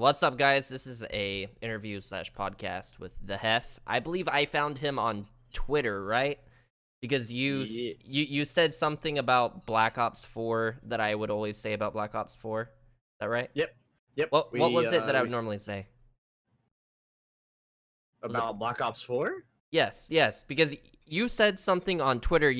What's up, guys? This is a interview slash podcast with TheHef. I believe I found him on Twitter, right? Because Yeah. you said something about Black Ops 4 that I would always say about Black Ops 4. Is that right? Yep. What We was it that I would we normally say? Was it about Black Ops 4? yes, because you said something on Twitter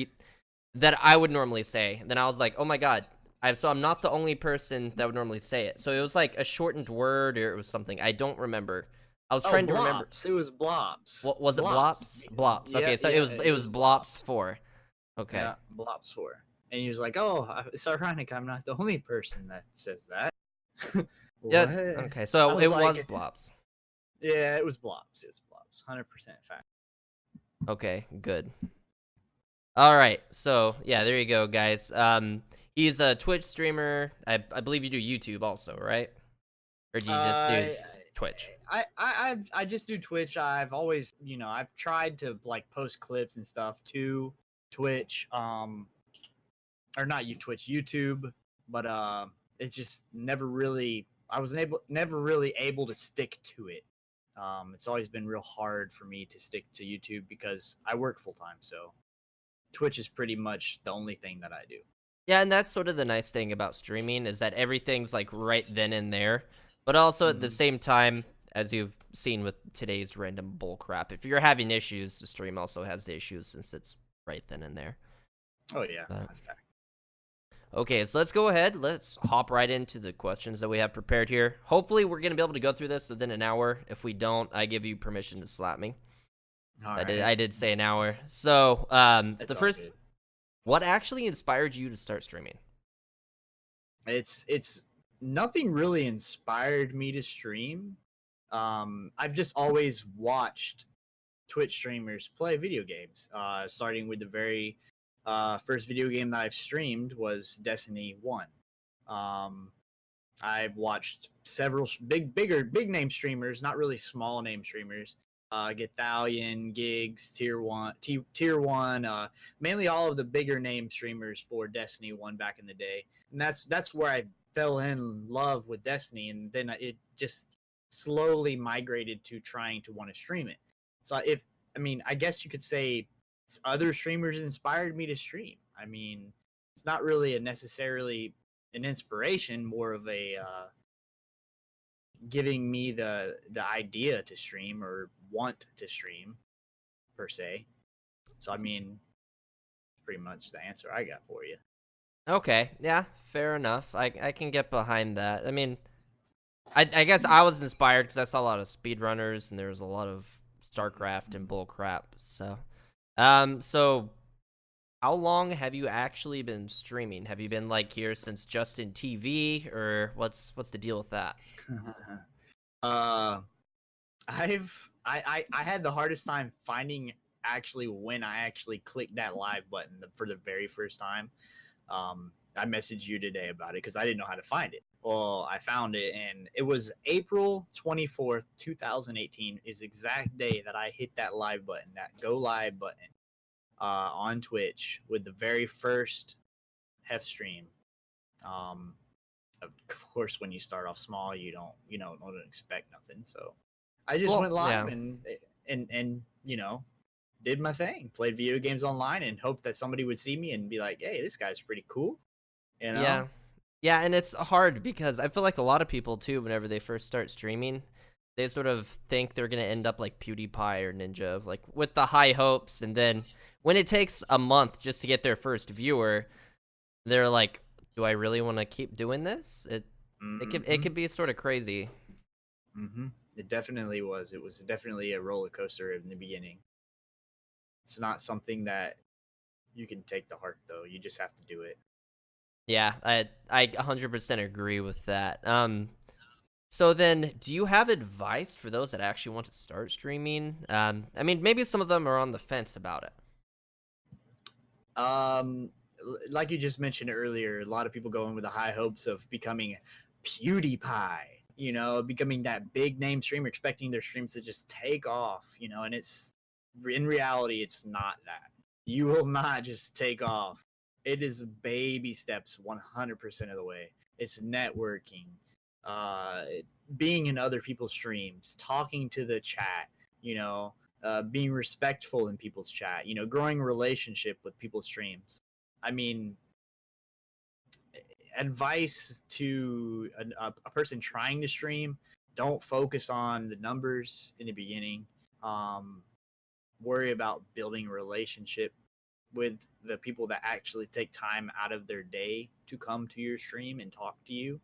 that I would normally say. Then I was like, oh my god. I'm not the only person that would normally say it. So it was like a shortened word or it was something. I don't remember. I was Oh, trying to remember. Blobs. It was Blobs. What was it? Blobs. Blops? Blops. Yeah, Okay, so yeah, it it was was Blops Blobs. 4. Okay. Yeah, Blobs 4. And he was like, "Oh, it's ironic. I'm not the only person that says that." Yeah. What? Okay. I So was it was like, Blops. "Yeah, it was Blobs. It was Blobs. 100% fact." Okay. Good. All right. So yeah, there you go, guys. He's a Twitch streamer. I believe you do YouTube also, right? Or do you just do I, Twitch? I just do Twitch. I've always, I've tried to like post clips and stuff to Twitch. Or not you Twitch, YouTube, but it's just never really never really able to stick to it. It's always been real hard for me to stick to YouTube because I work full time, so Twitch is pretty much the only thing that I do. Yeah, and that's sort of the nice thing about streaming is that everything's like right then and there. But also at the Mm-hmm. same time, as you've seen with today's random bull crap, if you're having issues, the stream also has the issues since it's right then and there. Oh yeah, But, that's fact. okay, so let's go ahead. Let's hop right into the questions that we have prepared here. Hopefully, we're going to be able to go through this within an hour. If we don't, I give you permission to slap me. All I right, did say an hour. So, it's the all first, good. what actually inspired you to start streaming? It's nothing really inspired me to stream. I've just always watched Twitch streamers play video games. Starting with the very first video game that I've streamed was Destiny 1. Um, I've watched several big name streamers, not really small name streamers. Get Thalion, Gigs, Tier 1, mainly all of the bigger name streamers for Destiny 1 back in the day. And that's where I fell in love with Destiny, and then it just slowly migrated to trying to want to stream it. So I guess you could say other streamers inspired me to stream. I mean, it's not really necessarily an inspiration, more of a giving me the idea to stream or want to stream per se. So I mean, pretty much the answer I got for you. Okay, yeah, fair enough. I can get behind that. I mean, I guess I was inspired because I saw a lot of speedrunners and there was a lot of StarCraft and bull crap. So how long have you actually been streaming? Have you been like here since Justin TV, or what's the deal with that? uh, I had the hardest time finding actually when I actually clicked that live button for the very first time. I messaged you today about it because I didn't know how to find it. Well, I found it, and it was April 24th, 2018 is the exact day that I hit that live button, that go live button on Twitch with the very first HEF stream. Um, of course, when you start off small, you don't expect nothing. So I just Well, went live yeah, and did my thing, played video games online, and hoped that somebody would see me and be like, "Hey, this guy's pretty cool," you know. yeah, yeah, and it's hard because I feel like a lot of people too, whenever they first start streaming, they sort of think they're gonna end up like PewDiePie or Ninja, like with the high hopes, and then when it takes a month just to get their first viewer, they're like, "Do I really want to keep doing this?" It Mm-hmm. could be sort of crazy. Mm-hmm. It definitely was. It was definitely a roller coaster in the beginning. It's not something that you can take to heart, though. You just have to do it. Yeah, I 100% agree with that. So then, do you have advice for those that actually want to start streaming? I mean, maybe some of them are on the fence about it. Um, like you just mentioned earlier, a lot of people go in with the high hopes of becoming PewDiePie. Becoming that big name streamer, expecting their streams to just take off. And it's in reality, it's not that. You will not just take off. It is baby steps 100% of the way. It's networking, being in other people's streams, talking to the chat, being respectful in people's chat, growing a relationship with people's streams. I mean, advice to a person trying to stream: don't focus on the numbers in the beginning. Worry about building a relationship with the people that actually take time out of their day to come to your stream and talk to you.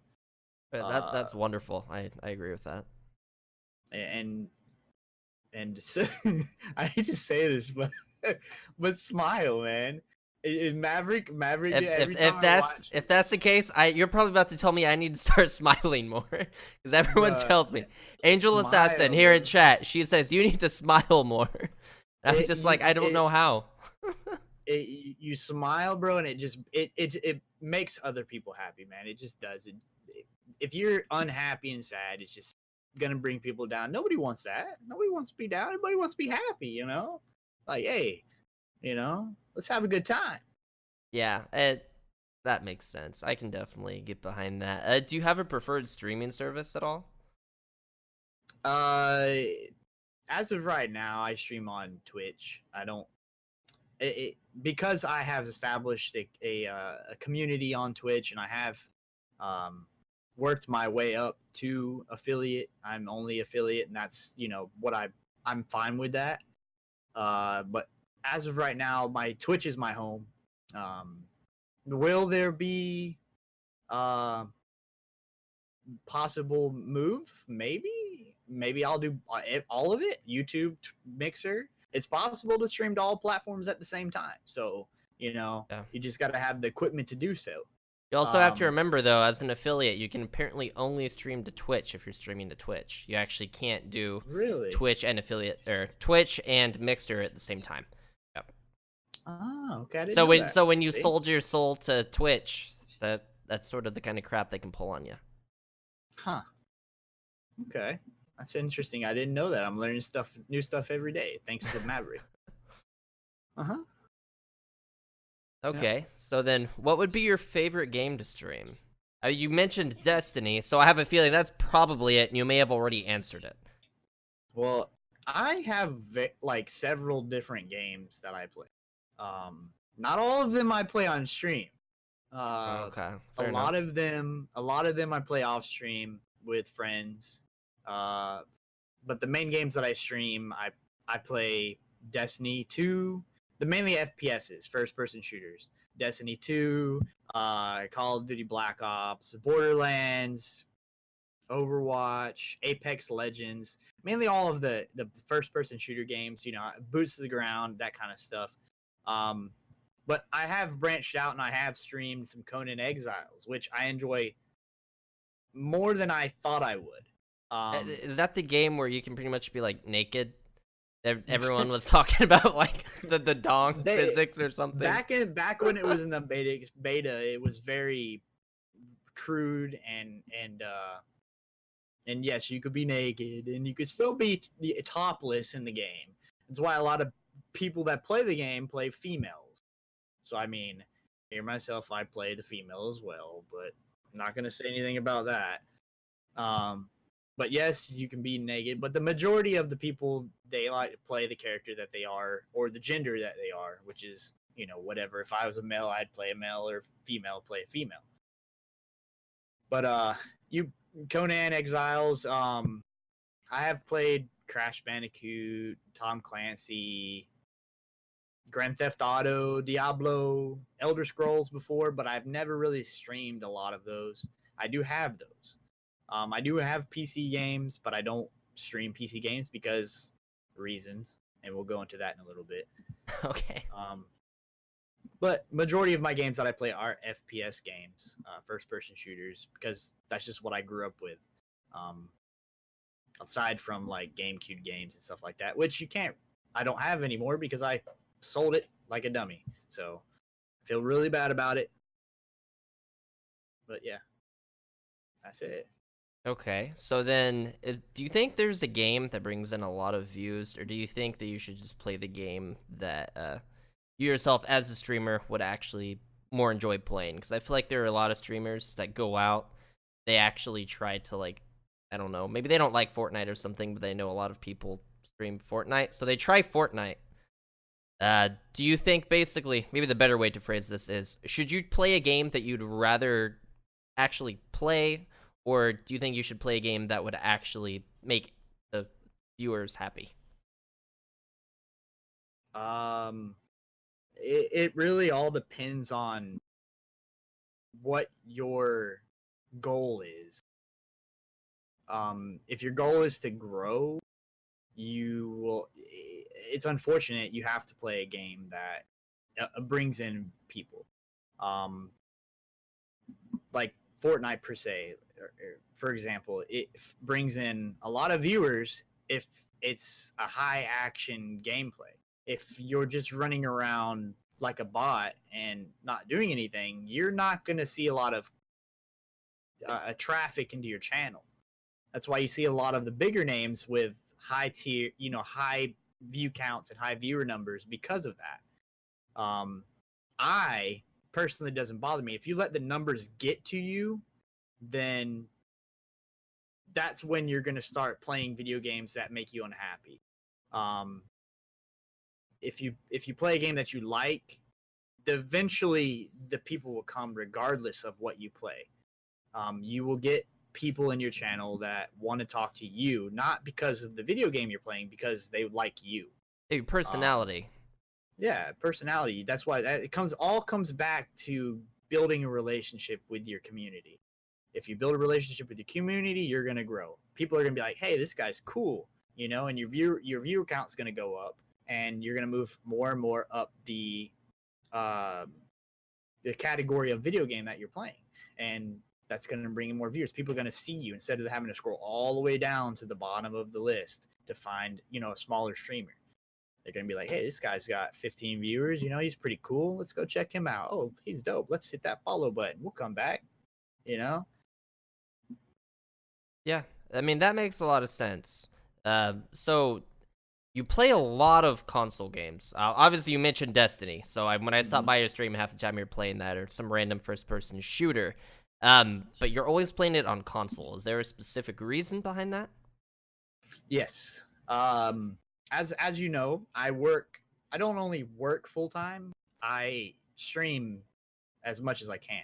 That's wonderful. I agree with that. And so, I hate to say this, but smile, man. Maverick. If that's the case, you're probably about to tell me I need to start smiling more, because everyone tells me. Angel smile, Assassin here bro. in chat, she says you need to smile more. I'm just like, I don't know how. You smile, bro, and it makes other people happy, man. It just does. If you're unhappy and sad, it's just gonna bring people down. Nobody wants that. Nobody wants to be down. Everybody wants to be happy. Like, hey, let's have a good time. Yeah, that makes sense. I can definitely get behind that. Do you have a preferred streaming service at all? As of right now, I stream on Twitch. I don't. Because I have established a community on Twitch, and I have worked my way up to affiliate. I'm only affiliate, and that's what I'm fine with that. But as of right now, my Twitch is my home. Will there be possible move? Maybe I'll do all of it. YouTube, Mixer. It's possible to stream to all platforms at the same time. So you just got to have the equipment to do so. You also have to remember, though, as an affiliate, you can apparently only stream to Twitch if you're streaming to Twitch. You actually can't do Twitch and affiliate, or Twitch and Mixer at the same time. Yep. Oh, okay. So when you sold your soul to Twitch, that's sort of the kind of crap they can pull on you. Huh. Okay. That's interesting. I didn't know that. I'm learning new stuff every day, thanks to Maverick. Okay, yeah. So then what would be your favorite game to stream? You mentioned Destiny, so I have a feeling that's probably it, and you may have already answered it. Well, I have several different games that I play. Not all of them I play on stream. Okay. A lot of them I play off stream with friends. But the main games that I stream, I play Destiny 2, the mainly FPSs, first person shooters. Destiny 2, Call of Duty Black Ops, Borderlands, Overwatch, Apex Legends, mainly all of the first person shooter games, boots to the ground, that kind of stuff. But I have branched out and I have streamed some Conan Exiles, which I enjoy more than I thought I would. Is that the game where you can pretty much be like naked? Everyone was talking about like the dong physics or something. Back when it was in the beta, it was very crude and yes, you could be naked and you could still be topless in the game. That's why a lot of people that play the game play females. So I mean, here myself, I play the female as well, but I'm not gonna say anything about that. But yes, you can be naked, but the majority of the people, they like to play the character that they are, or the gender that they are, which is, whatever. If I was a male, I'd play a male, or female, play a female. But Conan Exiles, I have played Crash Bandicoot, Tom Clancy, Grand Theft Auto, Diablo, Elder Scrolls before, but I've never really streamed a lot of those. I do have those. I do have PC games, but I don't stream PC games because reasons, and we'll go into that in a little bit. Okay. But majority of my games that I play are FPS games, first-person shooters, because that's just what I grew up with. Aside from like GameCube games and stuff like that, which I don't have anymore because I sold it like a dummy. So I feel really bad about it. But yeah, that's it. Okay, so then, do you think there's a game that brings in a lot of views, or do you think that you should just play the game that you yourself, as a streamer, would actually more enjoy playing? Because I feel like there are a lot of streamers that go out they actually try to like, I don't know, maybe they don't like Fortnite or something, but they know a lot of people stream Fortnite, so they try Fortnite. Do you think basically, maybe the better way to phrase this is, should you play a game that you'd rather actually play, or do you think you should play a game that would actually make the viewers happy? It really all depends on what your goal is. If your goal is to grow, you will. It's unfortunate you have to play a game that brings in people. Um, like Fortnite per se, for example, it brings in a lot of viewers if it's a high action gameplay. If you're just running around like a bot and not doing anything, you're not going to see a lot of traffic into your channel. That's why you see a lot of the bigger names with high tier, high view counts and high viewer numbers because of that. I personally doesn't bother me. If you let the numbers get to you, then that's when you're going to start playing video games that make you unhappy. Um, if you play a game that you like, eventually the people will come regardless of what you play. You will get people in your channel that want to talk to you, not because of the video game you're playing, because they like you. Your personality. Yeah, personality. That's why it comes back to building a relationship with your community. If you build a relationship with your community, you're gonna grow. People are gonna be like, "Hey, this guy's cool," and your viewer count's gonna go up, and you're gonna move more and more up uh, the category of video game that you're playing, and that's gonna bring in more viewers. People are gonna see you instead of having to scroll all the way down to the bottom of the list to find a smaller streamer. They're gonna be like, "Hey, this guy's got 15 viewers. He's pretty cool. Let's go check him out. Oh, he's dope. Let's hit that follow button. We'll come back." You know? Yeah, I mean, that makes a lot of sense. So you play a lot of console games. Obviously, you mentioned Destiny. So when I stop Mm-hmm. by your stream, half the time you're playing that or some random first-person shooter. But you're always playing it on console. Is there a specific reason behind that? Yes. As you know, I work. I don't only work full time. I stream as much as I can.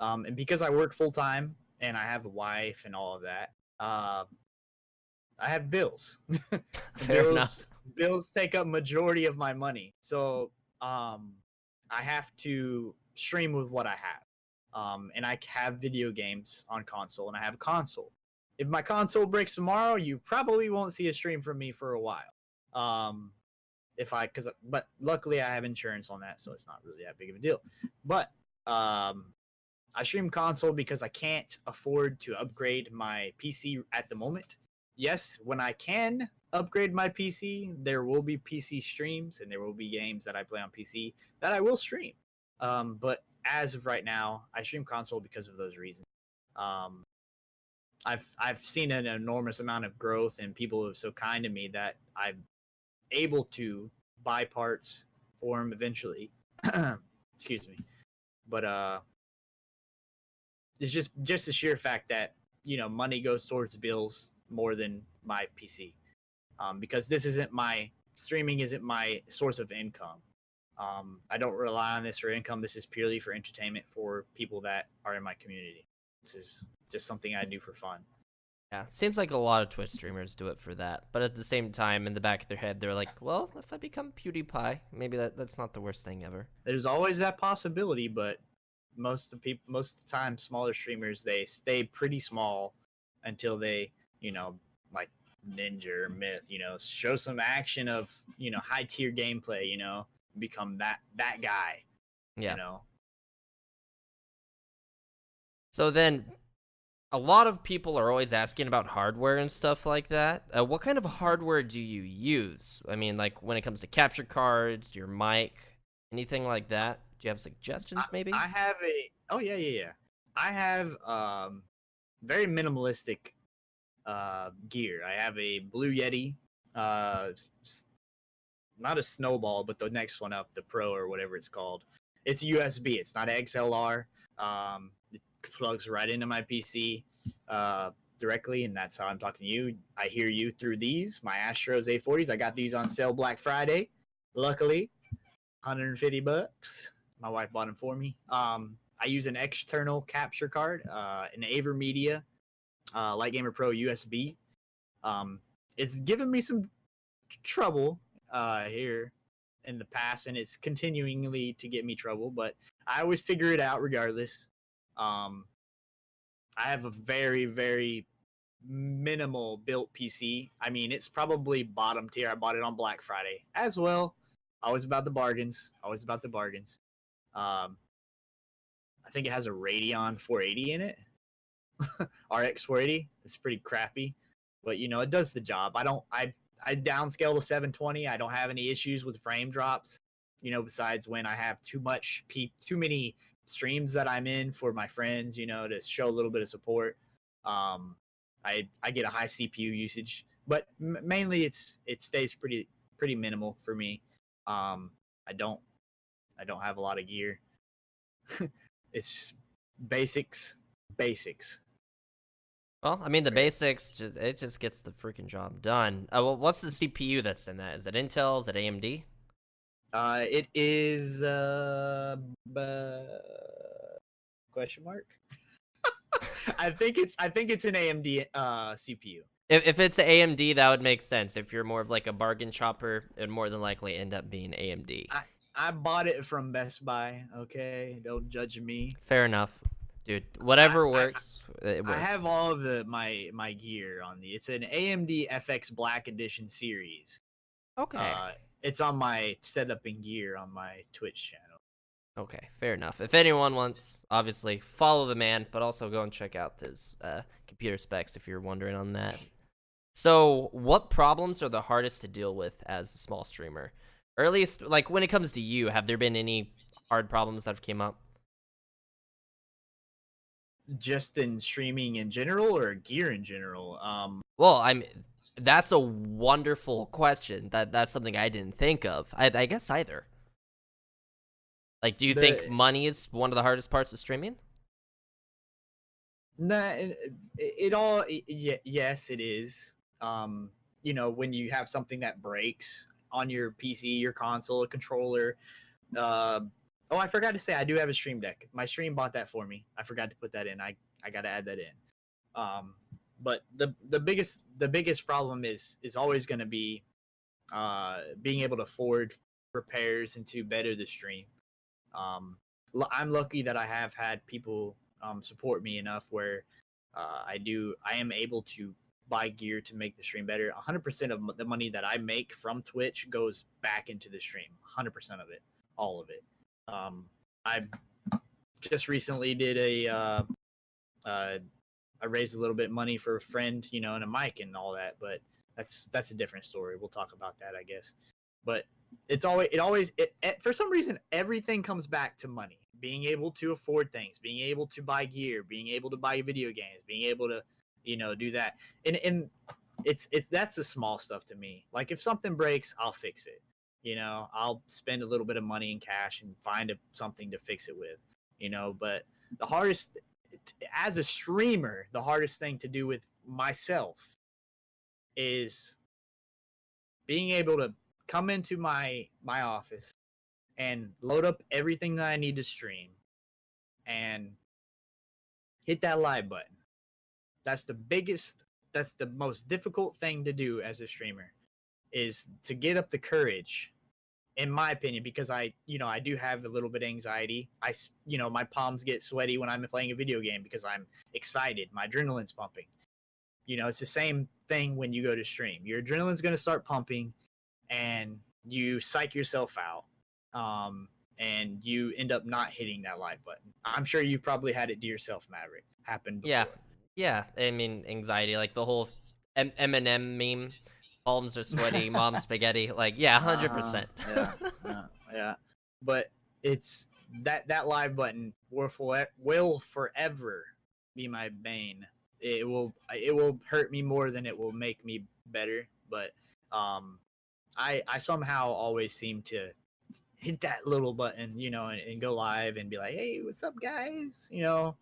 And because I work full time and I have a wife and all of that, I have bills. Fair enough. bills take up majority of my money. So I have to stream with what I have. And I have video games on console, and I have a console. If my console breaks tomorrow, you probably won't see a stream from me for a while. Um, but luckily I have insurance on that, so it's not really that big of a deal. But I stream console because I can't afford to upgrade my PC at the moment. Yes, when I can upgrade my PC, there will be PC streams and there will be games that I play on PC that I will stream. But as of right now, I stream console because of those reasons. Um, I've seen an enormous amount of growth, and people are so kind to me that I'm able to buy parts for them eventually. Excuse me, but it's just the sheer fact that money goes towards bills more than my PC, because this isn't my streaming isn't my source of income. I don't rely on this for income. This is purely for entertainment for people that are in my community. This is just something I do for fun. Yeah, seems like a lot of Twitch streamers do it for that. But at the same time, in the back of their head, they're like, well, if I become PewDiePie, maybe that's not the worst thing ever. There's always that possibility, but most of the time, smaller streamers, they stay pretty small until they, like Ninja or Myth, show some action of high tier gameplay, become that guy, Yeah. you know. So then, a lot of people are always asking about hardware and stuff like that. What kind of hardware do you use? I mean, like when it comes to capture cards, your mic, anything like that. Do you have suggestions, maybe? I have a oh yeah. I have very minimalistic gear. I have a Blue Yeti, uh, not a Snowball, but the next one up, the Pro or whatever it's called. It's USB. It's not XLR. It plugs right into my PC. directly, and that's how I'm talking to you. I hear you through these, my Astros A40s. I got these on sale Black Friday. Luckily, $150. My wife bought them for me. I use an external capture card, an AverMedia Light Gamer Pro USB. It's given me some trouble here in the past, and it's continuingly to get me trouble, but I always figure it out regardless. Um, I have a very, very minimal built PC. I mean, it's probably bottom tier. I bought it on Black Friday as well. Always about the bargains. Always about the bargains. Um, I think it has a Radeon 480 in it. RX 480. It's pretty crappy, but you know it does the job. I downscale to 720. I don't have any issues with frame drops. You know, besides when I have too many streams that I'm in for my friends. You know, to show a little bit of support. I get a high CPU usage, but mainly it stays pretty minimal for me. Um, I don't I don't have a lot of gear. It's basics, basics. Well, I mean, the Right. basics, it just gets the freaking job done. Well, what's the CPU that's in that? Is it Intel? Is it AMD? It is question mark. I think it's an AMD CPU. If it's AMD, that would make sense. If you're more of like a bargain shopper, it'd more than likely end up being AMD. I bought it from Best Buy. Okay, don't judge me. Fair enough, dude. I Whatever I, works, it I works. have all of my gear on the. It's an AMD FX Black Edition series. Okay. It's on my setup and gear on my Twitch channel. Okay, fair enough. If anyone wants, obviously, follow the man, but also go and check out his computer specs if you're wondering on that. So, what problems are the hardest to deal with as a small streamer? Or at least, like, when it comes to you, have there been any hard problems that have came up? Just in streaming in general or gear in general? Well, that's a wonderful question. That's something I didn't think of. I guess either. Like, do you think the money is one of the hardest parts of streaming? Nah, it all yes, it is. You know, when you have something that breaks on your PC, your console, a controller. Uh, oh, I forgot to say I do have a Stream Deck. My stream bought that for me. I forgot to put that in. I got to add that in. But the biggest problem is always going to be being able to afford repairs and to better the stream. I'm lucky that I have had people support me enough where I am able to buy gear to make the stream better. 100% of the money that I make from Twitch goes back into the stream. 100% of it, all of it. I just recently did I raised a little bit of money for a friend, you know, and a mic and all that, but that's a different story. We'll talk about that, I guess. But for some reason everything comes back to money, being able to afford things, being able to buy gear, being able to buy video games, being able to, you know, do that. And it's that's the small stuff to me. Like if something breaks, I'll fix it. You know, I'll spend a little bit of money in cash and find something to fix it with, you know. But the hardest, as a streamer, the hardest thing to do with myself is being able to come into my office and load up everything that I need to stream and hit that live button. That's the most difficult thing to do as a streamer, is to get up the courage, in my opinion, because I do have a little bit of anxiety. My palms get sweaty when I'm playing a video game because I'm excited. My adrenaline's pumping. You know, it's the same thing when you go to stream. Your adrenaline's going to start pumping and you psych yourself out. And you end up not hitting that live button. I'm sure you've probably had it to yourself, Maverick. Happened Yeah, before. yeah. I mean, anxiety, like the whole Eminem meme, palms are sweaty, mom spaghetti. Like, yeah, 100%. Yeah, yeah. But it's that live button will forever be my bane. It will hurt me more than it will make me better. But I somehow always seem to hit that little button, you know, and go live and be like, hey, what's up, guys? You know,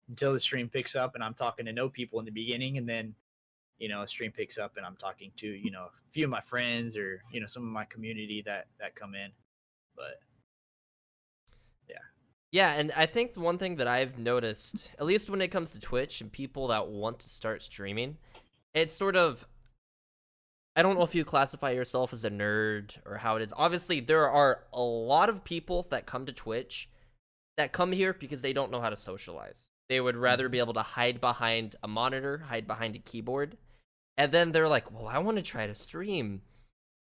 until the stream picks up and I'm talking to no people in the beginning, and then a stream picks up and I'm talking to a few of my friends or some of my community that come in. But yeah. Yeah, and I think the one thing that I've noticed, at least when it comes to Twitch and people that want to start streaming, it's sort of, I don't know if you classify yourself as a nerd or how it is. Obviously, there are a lot of people that come to Twitch that come here because they don't know how to socialize. They would rather be able to hide behind a monitor, hide behind a keyboard, and then they're like, well, I want to try to stream.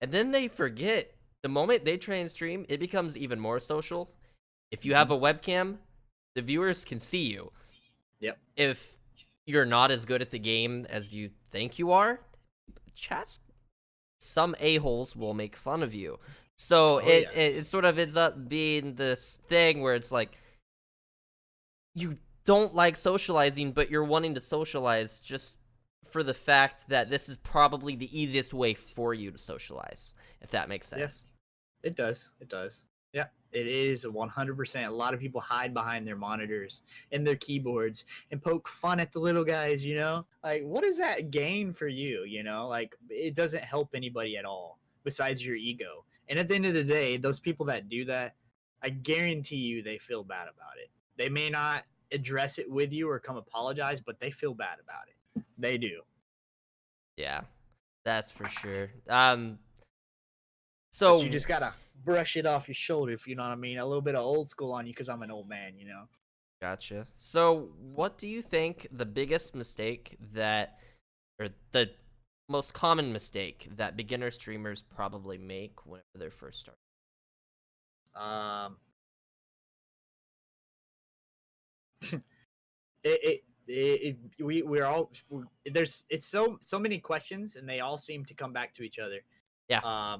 And then they forget the moment they try and stream, it becomes even more social. If you have a webcam, the viewers can see you. Yep. If you're not as good at the game as you think you are, chat's, some a-holes will make fun of you. So it sort of ends up being this thing where it's like, you don't like socializing, but you're wanting to socialize just for the fact that this is probably the easiest way for you to socialize, if that makes sense. Yes, it does. It does. Yeah, it is 100%. A lot of people hide behind their monitors and their keyboards and poke fun at the little guys, Like, what does that gain for you, Like, it doesn't help anybody at all besides your ego. And at the end of the day, those people that do that, I guarantee you they feel bad about it. They may not address it with you or come apologize, but they feel bad about it. They do. Yeah, that's for sure. So but you just gotta brush it off your shoulder, if you know what I mean. A little bit of old school on you because I'm an old man, Gotcha. So what do you think the biggest mistake that, or the most common mistake that beginner streamers probably make whenever they're first starting? We're all there's it's so many questions and they all seem to come back to each other. Yeah.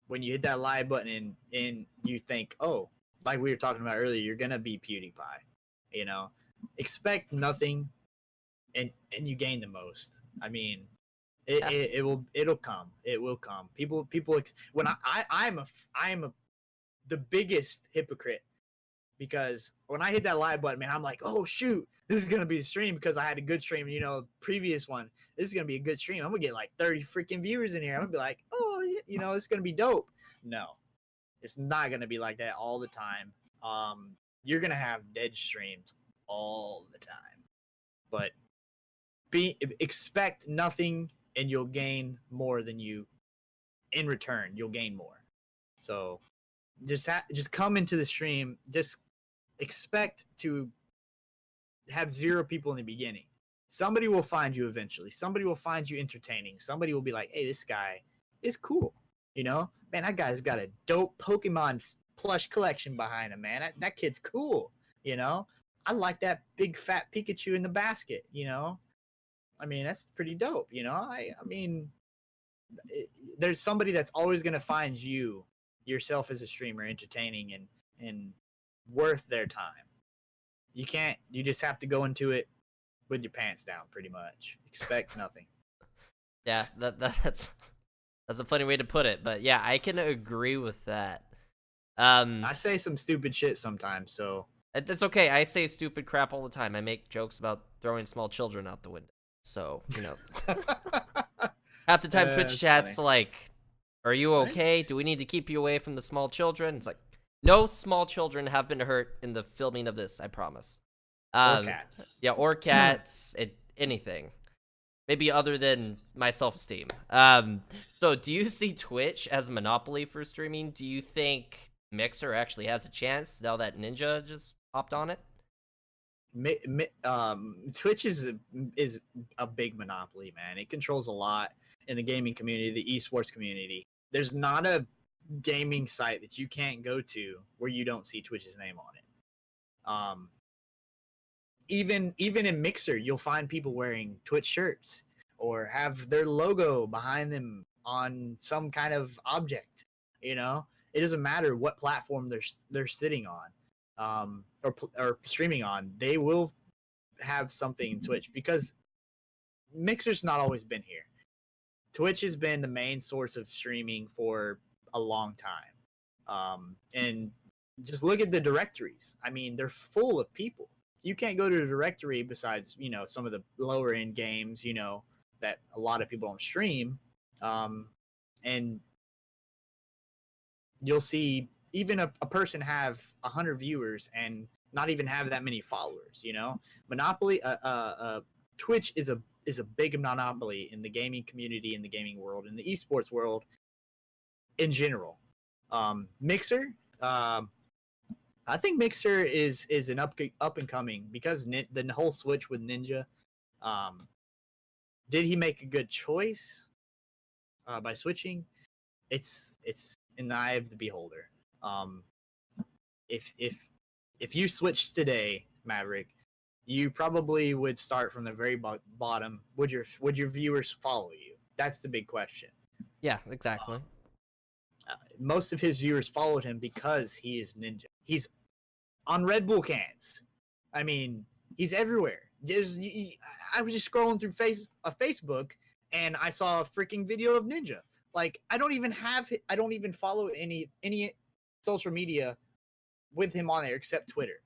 When you hit that live button and you think, oh, like we were talking about earlier, you're gonna be PewDiePie, expect nothing and you gain the most. I mean, it'll come. It will come. People when I'm the biggest hypocrite, because when I hit that live button, man, I'm like, oh shoot, this is gonna be a stream because I had a good stream. Previous one, this is gonna be a good stream. I'm gonna get like 30 freaking viewers in here. I'm gonna be like, oh, it's gonna be dope. No, it's not gonna be like that all the time. You're gonna have dead streams all the time, but expect nothing, and you'll gain more than you in return. You'll gain more. So just come into the stream. Just expect to have 0 people in the beginning. Somebody will find you eventually. Somebody will find you entertaining. Somebody will be like, hey, this guy is cool. Man, that guy's got a dope Pokemon plush collection behind him, man. That kid's cool. I like that big fat Pikachu in the basket. I mean, that's pretty dope. I mean, there's somebody that's always going to find yourself as a streamer entertaining and worth their time. You just have to go into it with your pants down, pretty much. Expect nothing. Yeah, that's a funny way to put it, but yeah, I can agree with that. I say some stupid shit sometimes, so that's okay. I say stupid crap all the time. I make jokes about throwing small children out the window. So, half the time Twitch chat's funny. Like, are you okay? What? Do we need to keep you away from the small children? It's like, no small children have been hurt in the filming of this, I promise. Or cats. Yeah, or cats, anything. Maybe other than my self-esteem. So do you see Twitch as a monopoly for streaming? Do you think Mixer actually has a chance now that Ninja just hopped on it? Twitch is a big monopoly, man. It controls a lot in the gaming community, the esports community. There's not a gaming site that you can't go to where you don't see Twitch's name on it. Even in Mixer, you'll find people wearing Twitch shirts or have their logo behind them on some kind of object. It doesn't matter what platform they're sitting on, or streaming on. They will have something in Twitch because Mixer's not always been here. Twitch has been the main source of streaming for a long time, and just look at the directories. I mean, they're full of people. You can't go to a directory besides, some of the lower end games, that a lot of people don't stream. And you'll see even a person have 100 viewers and not even have that many followers. Monopoly, Twitch is a big monopoly in the gaming community, in the gaming world, in the esports world in general. Mixer, I think Mixer is an up and coming because the whole switch with Ninja. Did he make a good choice by switching? It's in the eye of the beholder. If you switched today, Maverick, you probably would start from the very bottom. Would your viewers follow you? That's the big question. Yeah, exactly. Most of his viewers followed him because he is Ninja. He's on Red Bull cans. I mean, he's everywhere. I was just scrolling through Facebook and I saw a freaking video of Ninja. Like, I don't even follow any social media with him on there except Twitter.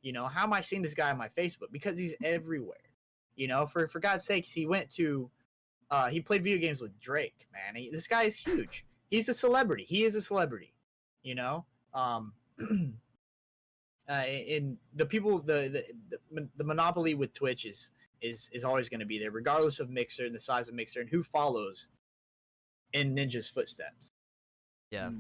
How am I seeing this guy on my Facebook? Because he's everywhere. For God's sakes, he went to he played video games with Drake, man. This guy is huge. He's a celebrity. He is a celebrity. And the people, the monopoly with Twitch is always going to be there, regardless of Mixer and the size of Mixer and who follows in Ninja's footsteps. Yeah,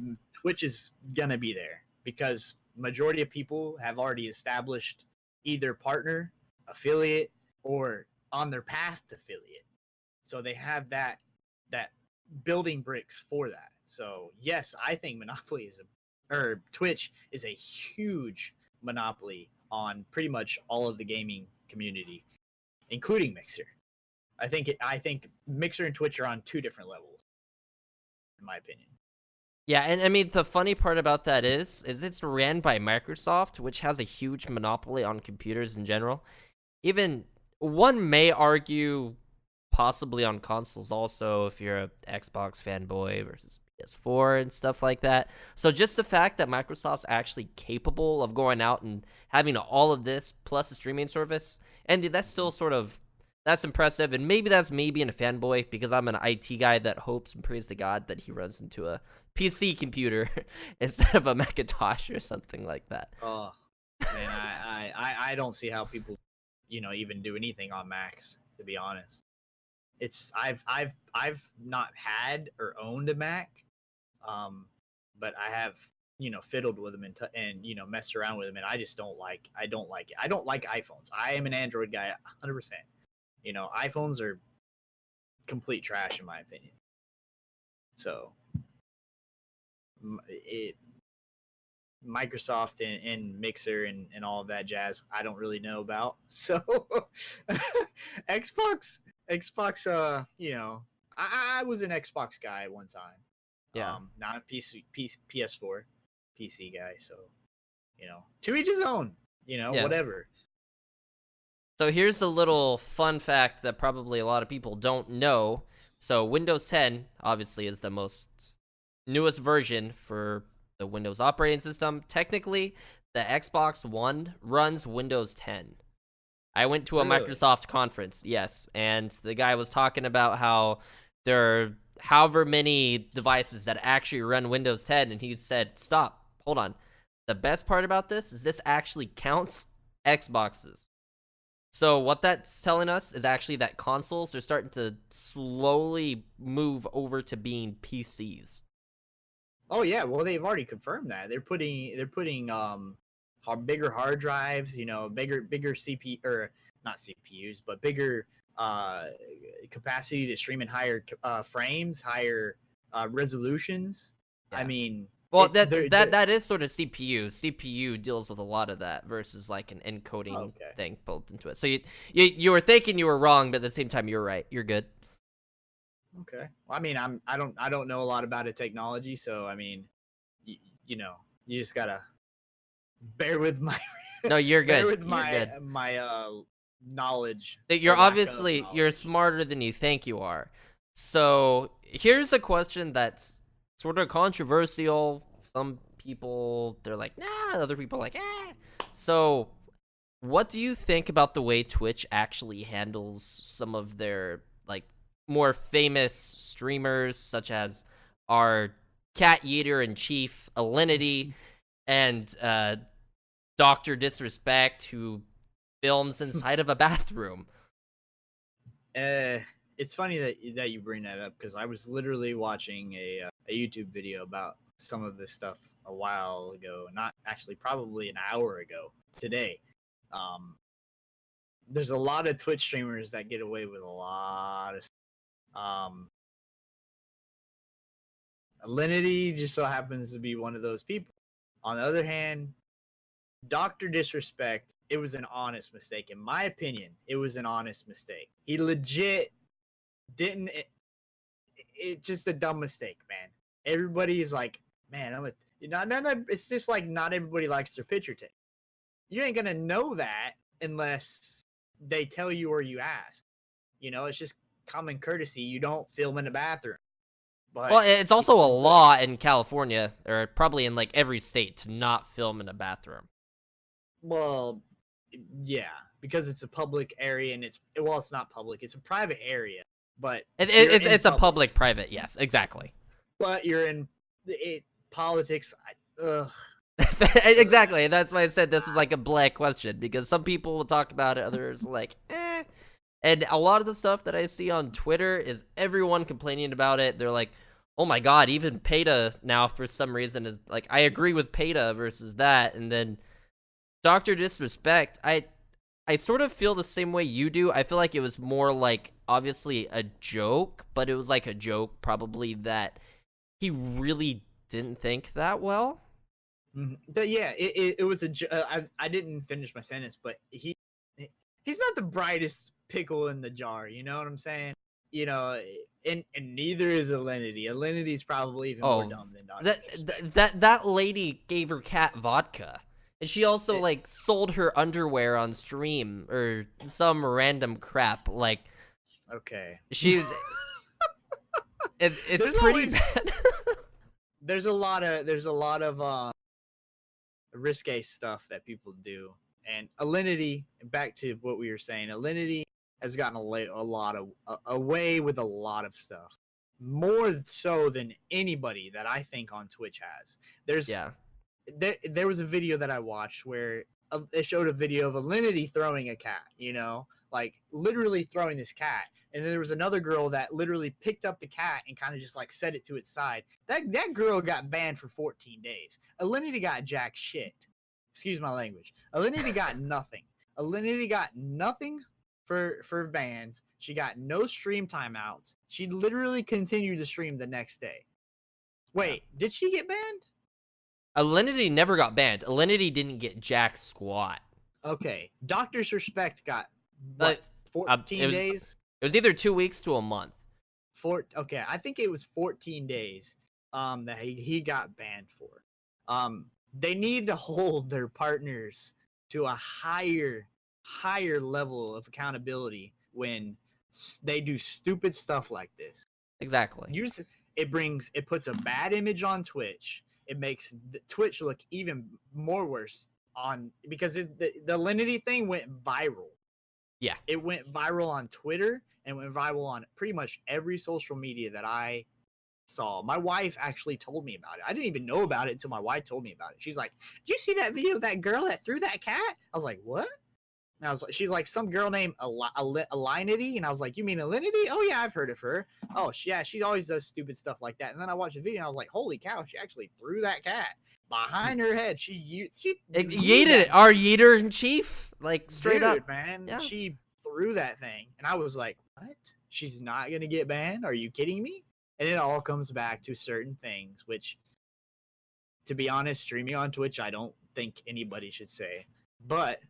Twitch is gonna be there because majority of people have already established either partner, affiliate, or on their path to affiliate. So they have that building bricks for that. So yes, I think Twitch is a huge monopoly on pretty much all of the gaming community, including Mixer. I think Mixer and Twitch are on two different levels, in my opinion. Yeah, and I mean, the funny part about that is it's ran by Microsoft, which has a huge monopoly on computers in general. Even one may argue possibly on consoles also, if you're a Xbox fanboy versus PS4 and stuff like that. So just the fact that Microsoft's actually capable of going out and having all of this plus a streaming service, and that's still that's impressive. And maybe that's me being a fanboy because I'm an IT guy that hopes and prays to God that he runs into a PC computer instead of a Macintosh or something like that. Oh man, I don't see how people, even do anything on Macs, to be honest. I've not had or owned a Mac, but I have fiddled with them and messed around with them, and I just don't like it. I don't like iPhones. I am an Android guy 100%. iPhones are complete trash in my opinion. So Microsoft and Mixer and all of that jazz, I don't really know about. So Xbox, I was an Xbox guy at one time. Yeah. Not a PS4 PC guy. So, to each his own, Yeah. whatever. So here's a little fun fact that probably a lot of people don't know. So Windows 10 obviously is the newest version for the Windows operating system. Technically, the Xbox One runs Windows 10. I went to a Really? Microsoft conference, yes, and the guy was talking about how there are however many devices that actually run Windows 10, and he said, stop, hold on. The best part about this is this actually counts Xboxes. So what that's telling us is actually that consoles are starting to slowly move over to being PCs. Oh yeah, well they've already confirmed that. They're putting bigger hard drives, bigger CPU, or not CPUs, but bigger capacity to stream in higher frames, higher resolutions. Yeah. I mean, well, that is sort of CPU. CPU deals with a lot of that versus like an encoding thing built into it. So you were thinking you were wrong, but at the same time you're right. You're good. Okay. Well, I mean, I don't know a lot about the technology, so I mean, you just gotta bear with my. No, you're good. Bear with my knowledge. You're obviously you're smarter than you think you are. So here's a question that's sort of controversial. Some people they're like, nah, other people are like, eh. So what do you think about the way Twitch actually handles some of their like more famous streamers, such as our cat eater in chief, Alinity, and Dr. Disrespect, who films inside of a bathroom? It's funny that you bring that up because I was literally watching a YouTube video about some of this stuff a while ago, not actually, probably an hour ago today. Um, there's a lot of Twitch streamers that get away with a lot of Alinity just so happens to be one of those people. On the other hand, Dr. Disrespect, it was an honest mistake. In my opinion, it was an honest mistake. He legit didn't. It just a dumb mistake, man. Everybody is like, man, I'm a. It's just like not everybody likes their picture take. You ain't gonna know that unless they tell you or you ask. It's just common courtesy. You don't film in a bathroom. But Well, it's also a law in California, or probably in like every state, to not film in a bathroom. Well, yeah, because it's a public area and it's not public. It's a private area, but It's a public-private, yes, exactly. But you're in politics. Exactly. That's why I said this is like a black question, because some people will talk about it, others like, eh. And a lot of the stuff that I see on Twitter is everyone complaining about it. They're like, oh my god, even PETA now for some reason is like, I agree with PETA versus that. And then Dr. Disrespect, I sort of feel the same way you do. I feel like it was more like obviously a joke, but it was like a joke probably that he really didn't think that well. Mm-hmm. Yeah, it was I didn't finish my sentence, but he's not the brightest pickle in the jar. You know what I'm saying? And neither is Alinity. Alinity's probably even more dumb than Dr. That lady gave her cat vodka. And she also, like, sold her underwear on stream, or some random crap, like... Okay. It's pretty bad. There's a lot of risque stuff that people do. And Alinity, back to what we were saying, Alinity has gotten away with a lot of stuff. More so than anybody that I think on Twitch has. There was a video that I watched where they showed a video of Alinity throwing a cat, like literally throwing this cat. And then there was another girl that literally picked up the cat and kind of just like set it to its side. That girl got banned for 14 days. Alinity got jack shit. Excuse my language. Alinity got nothing. Alinity got nothing for bans. She got no stream timeouts. She literally continued to stream the next day. Wait, did she get banned? Alinity never got banned. Alinity didn't get jack squat. Okay. Doctor's Respect got, what, 14 days? It was either 2 weeks to a month. Okay, I think it was 14 days that he got banned for. They need to hold their partners to a higher level of accountability when they do stupid stuff like this. Exactly. It puts a bad image on Twitch. It makes Twitch look even more worse because the Alinity thing went viral. Yeah. It went viral on Twitter and went viral on pretty much every social media that I saw. My wife actually told me about it. I didn't even know about it until my wife told me about it. She's like, "Did you see that video of that girl that threw that cat?" I was like, "What?" And she's like, some girl named Alinity, and I was like, "You mean Alinity? Oh yeah, I've heard of her. Oh yeah, she always does stupid stuff like that." And then I watched the video, and I was like, "Holy cow, she actually threw that cat behind her head. She yeeted it. Our yeeter in chief, like straight up, man. Yeah. She threw that thing, and I was like, what? She's not gonna get banned? Are you kidding me?" And it all comes back to certain things, which, to be honest, streaming on Twitch, I don't think anybody should say, but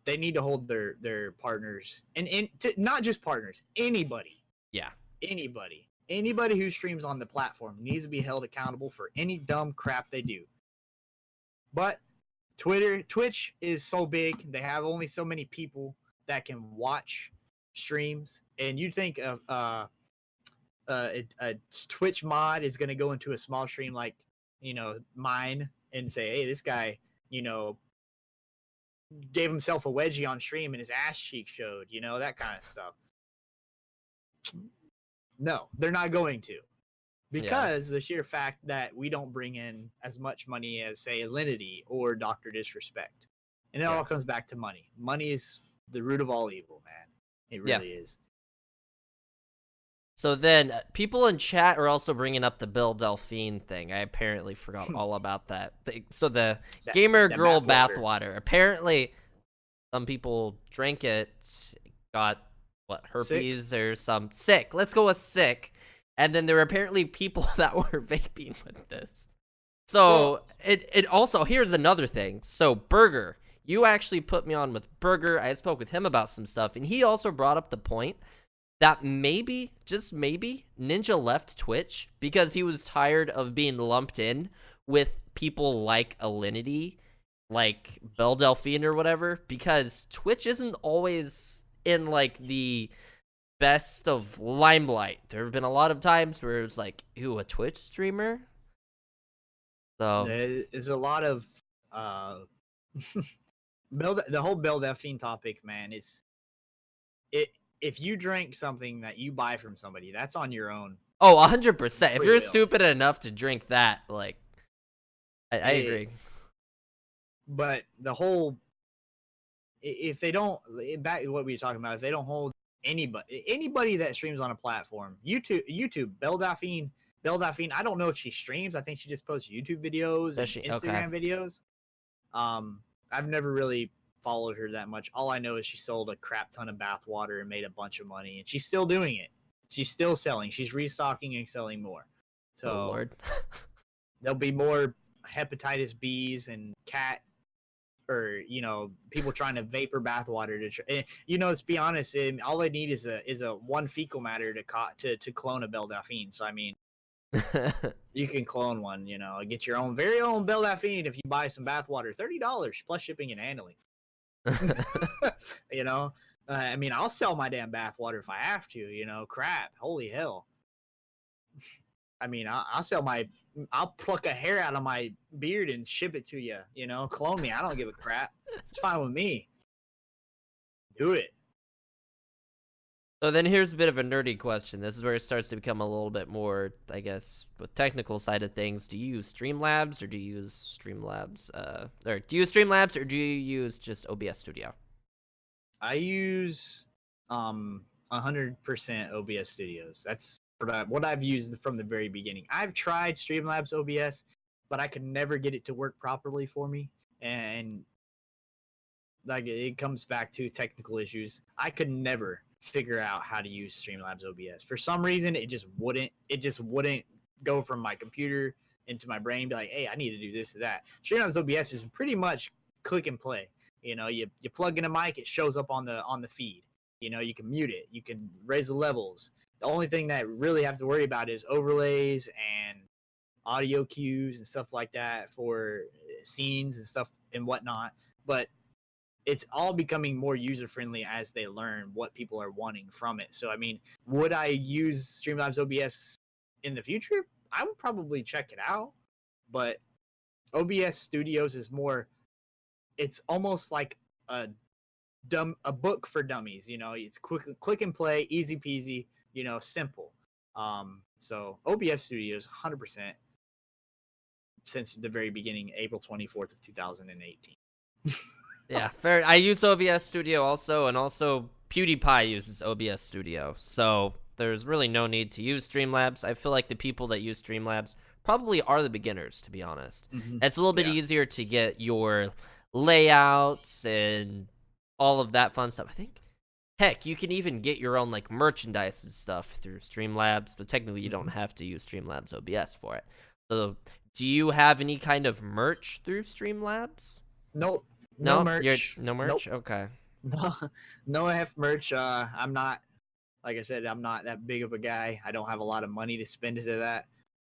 they need to hold their partners and not just partners, anybody. Yeah. Anybody who streams on the platform needs to be held accountable for any dumb crap they do. But Twitch is so big, they have only so many people that can watch streams, and you think of a Twitch mod is going to go into a small stream like mine and say, hey, this guy, gave himself a wedgie on stream and his ass cheek showed, that kind of stuff. No, they're not going to. Yeah. Because the sheer fact that we don't bring in as much money as, say, Alinity or Dr. Disrespect. And it all comes back to money. Money is the root of all evil, man. It really is. So then people in chat are also bringing up the Bill Delphine thing. I apparently forgot all about that. So the gamer girl bathwater. Apparently some people drank it, got herpes sick. Or some sick. Let's go with sick. And then there were apparently people that were vaping with this. So it also, here's another thing. So Burger, you actually put me on with Burger. I spoke with him about some stuff, and he also brought up the point that maybe, just maybe, Ninja left Twitch because he was tired of being lumped in with people like Alinity, like Belle Delphine or whatever, because Twitch isn't always in, like, the best of limelight. There have been a lot of times where it's like, ooh, a Twitch streamer? So there's a lot of the whole Belle Delphine topic, man, is it. If you drink something that you buy from somebody, that's on your own. Oh, 100%. If you're stupid enough to drink that, like, I agree. But the whole, if they don't, back to what we were talking about, if they don't hold anybody that streams on a platform, YouTube, Belle Delphine, I don't know if she streams. I think she just posts YouTube videos and Instagram videos. I've never really followed her that much. All I know is she sold a crap ton of bathwater and made a bunch of money, and she's still doing it. She's still selling. She's restocking and selling more. So Lord. There'll be more hepatitis B's and cat, or people trying to vapor bathwater to let's be honest, all I need is a one fecal matter to clone a Belle Delphine. So I mean, you can clone one, get your own very own Belle Delphine if you buy some bathwater, $30 plus shipping and handling. I mean, I'll sell my damn bathwater if I have to, crap, holy hell. I mean, I'll pluck a hair out of my beard and ship it to you, clone me. I don't give a crap. It's fine with me. Do it. So then here's a bit of a nerdy question. This is where it starts to become a little bit more, I guess, with technical side of things. Do you use Streamlabs or do you use Streamlabs? Or do you use Streamlabs or do you use just OBS Studio? I use 100% OBS Studios. That's what I've used from the very beginning. I've tried Streamlabs OBS, but I could never get it to work properly for me. And like, it comes back to technical issues. I could never figure out how to use Streamlabs OBS. For some reason, it just wouldn't go from my computer into my brain, be like, hey, I need to do this or that. Streamlabs OBS is pretty much click and play. You plug in a mic, it shows up on the feed. You can mute it, you can raise the levels. The only thing that really have to worry about is overlays and audio cues and stuff like that for scenes and stuff and whatnot. But it's all becoming more user-friendly as they learn what people are wanting from it. So, I mean, would I use Streamlabs OBS in the future? I would probably check it out. But OBS Studios is more, it's almost like a book for dummies. It's click and play, easy peasy, simple. So OBS Studios, 100% since the very beginning, April 24th of 2018. Yeah, fair. I use OBS Studio also, and also PewDiePie uses OBS Studio. So there's really no need to use Streamlabs. I feel like the people that use Streamlabs probably are the beginners, to be honest. Mm-hmm. It's a little bit easier to get your layouts and all of that fun stuff. I think, heck, you can even get your own like merchandise and stuff through Streamlabs, but technically you don't have to use Streamlabs OBS for it. So do you have any kind of merch through Streamlabs? Nope. No merch. No merch? Nope. Okay. No HEF merch. I'm not, like I said, I'm not that big of a guy. I don't have a lot of money to spend into that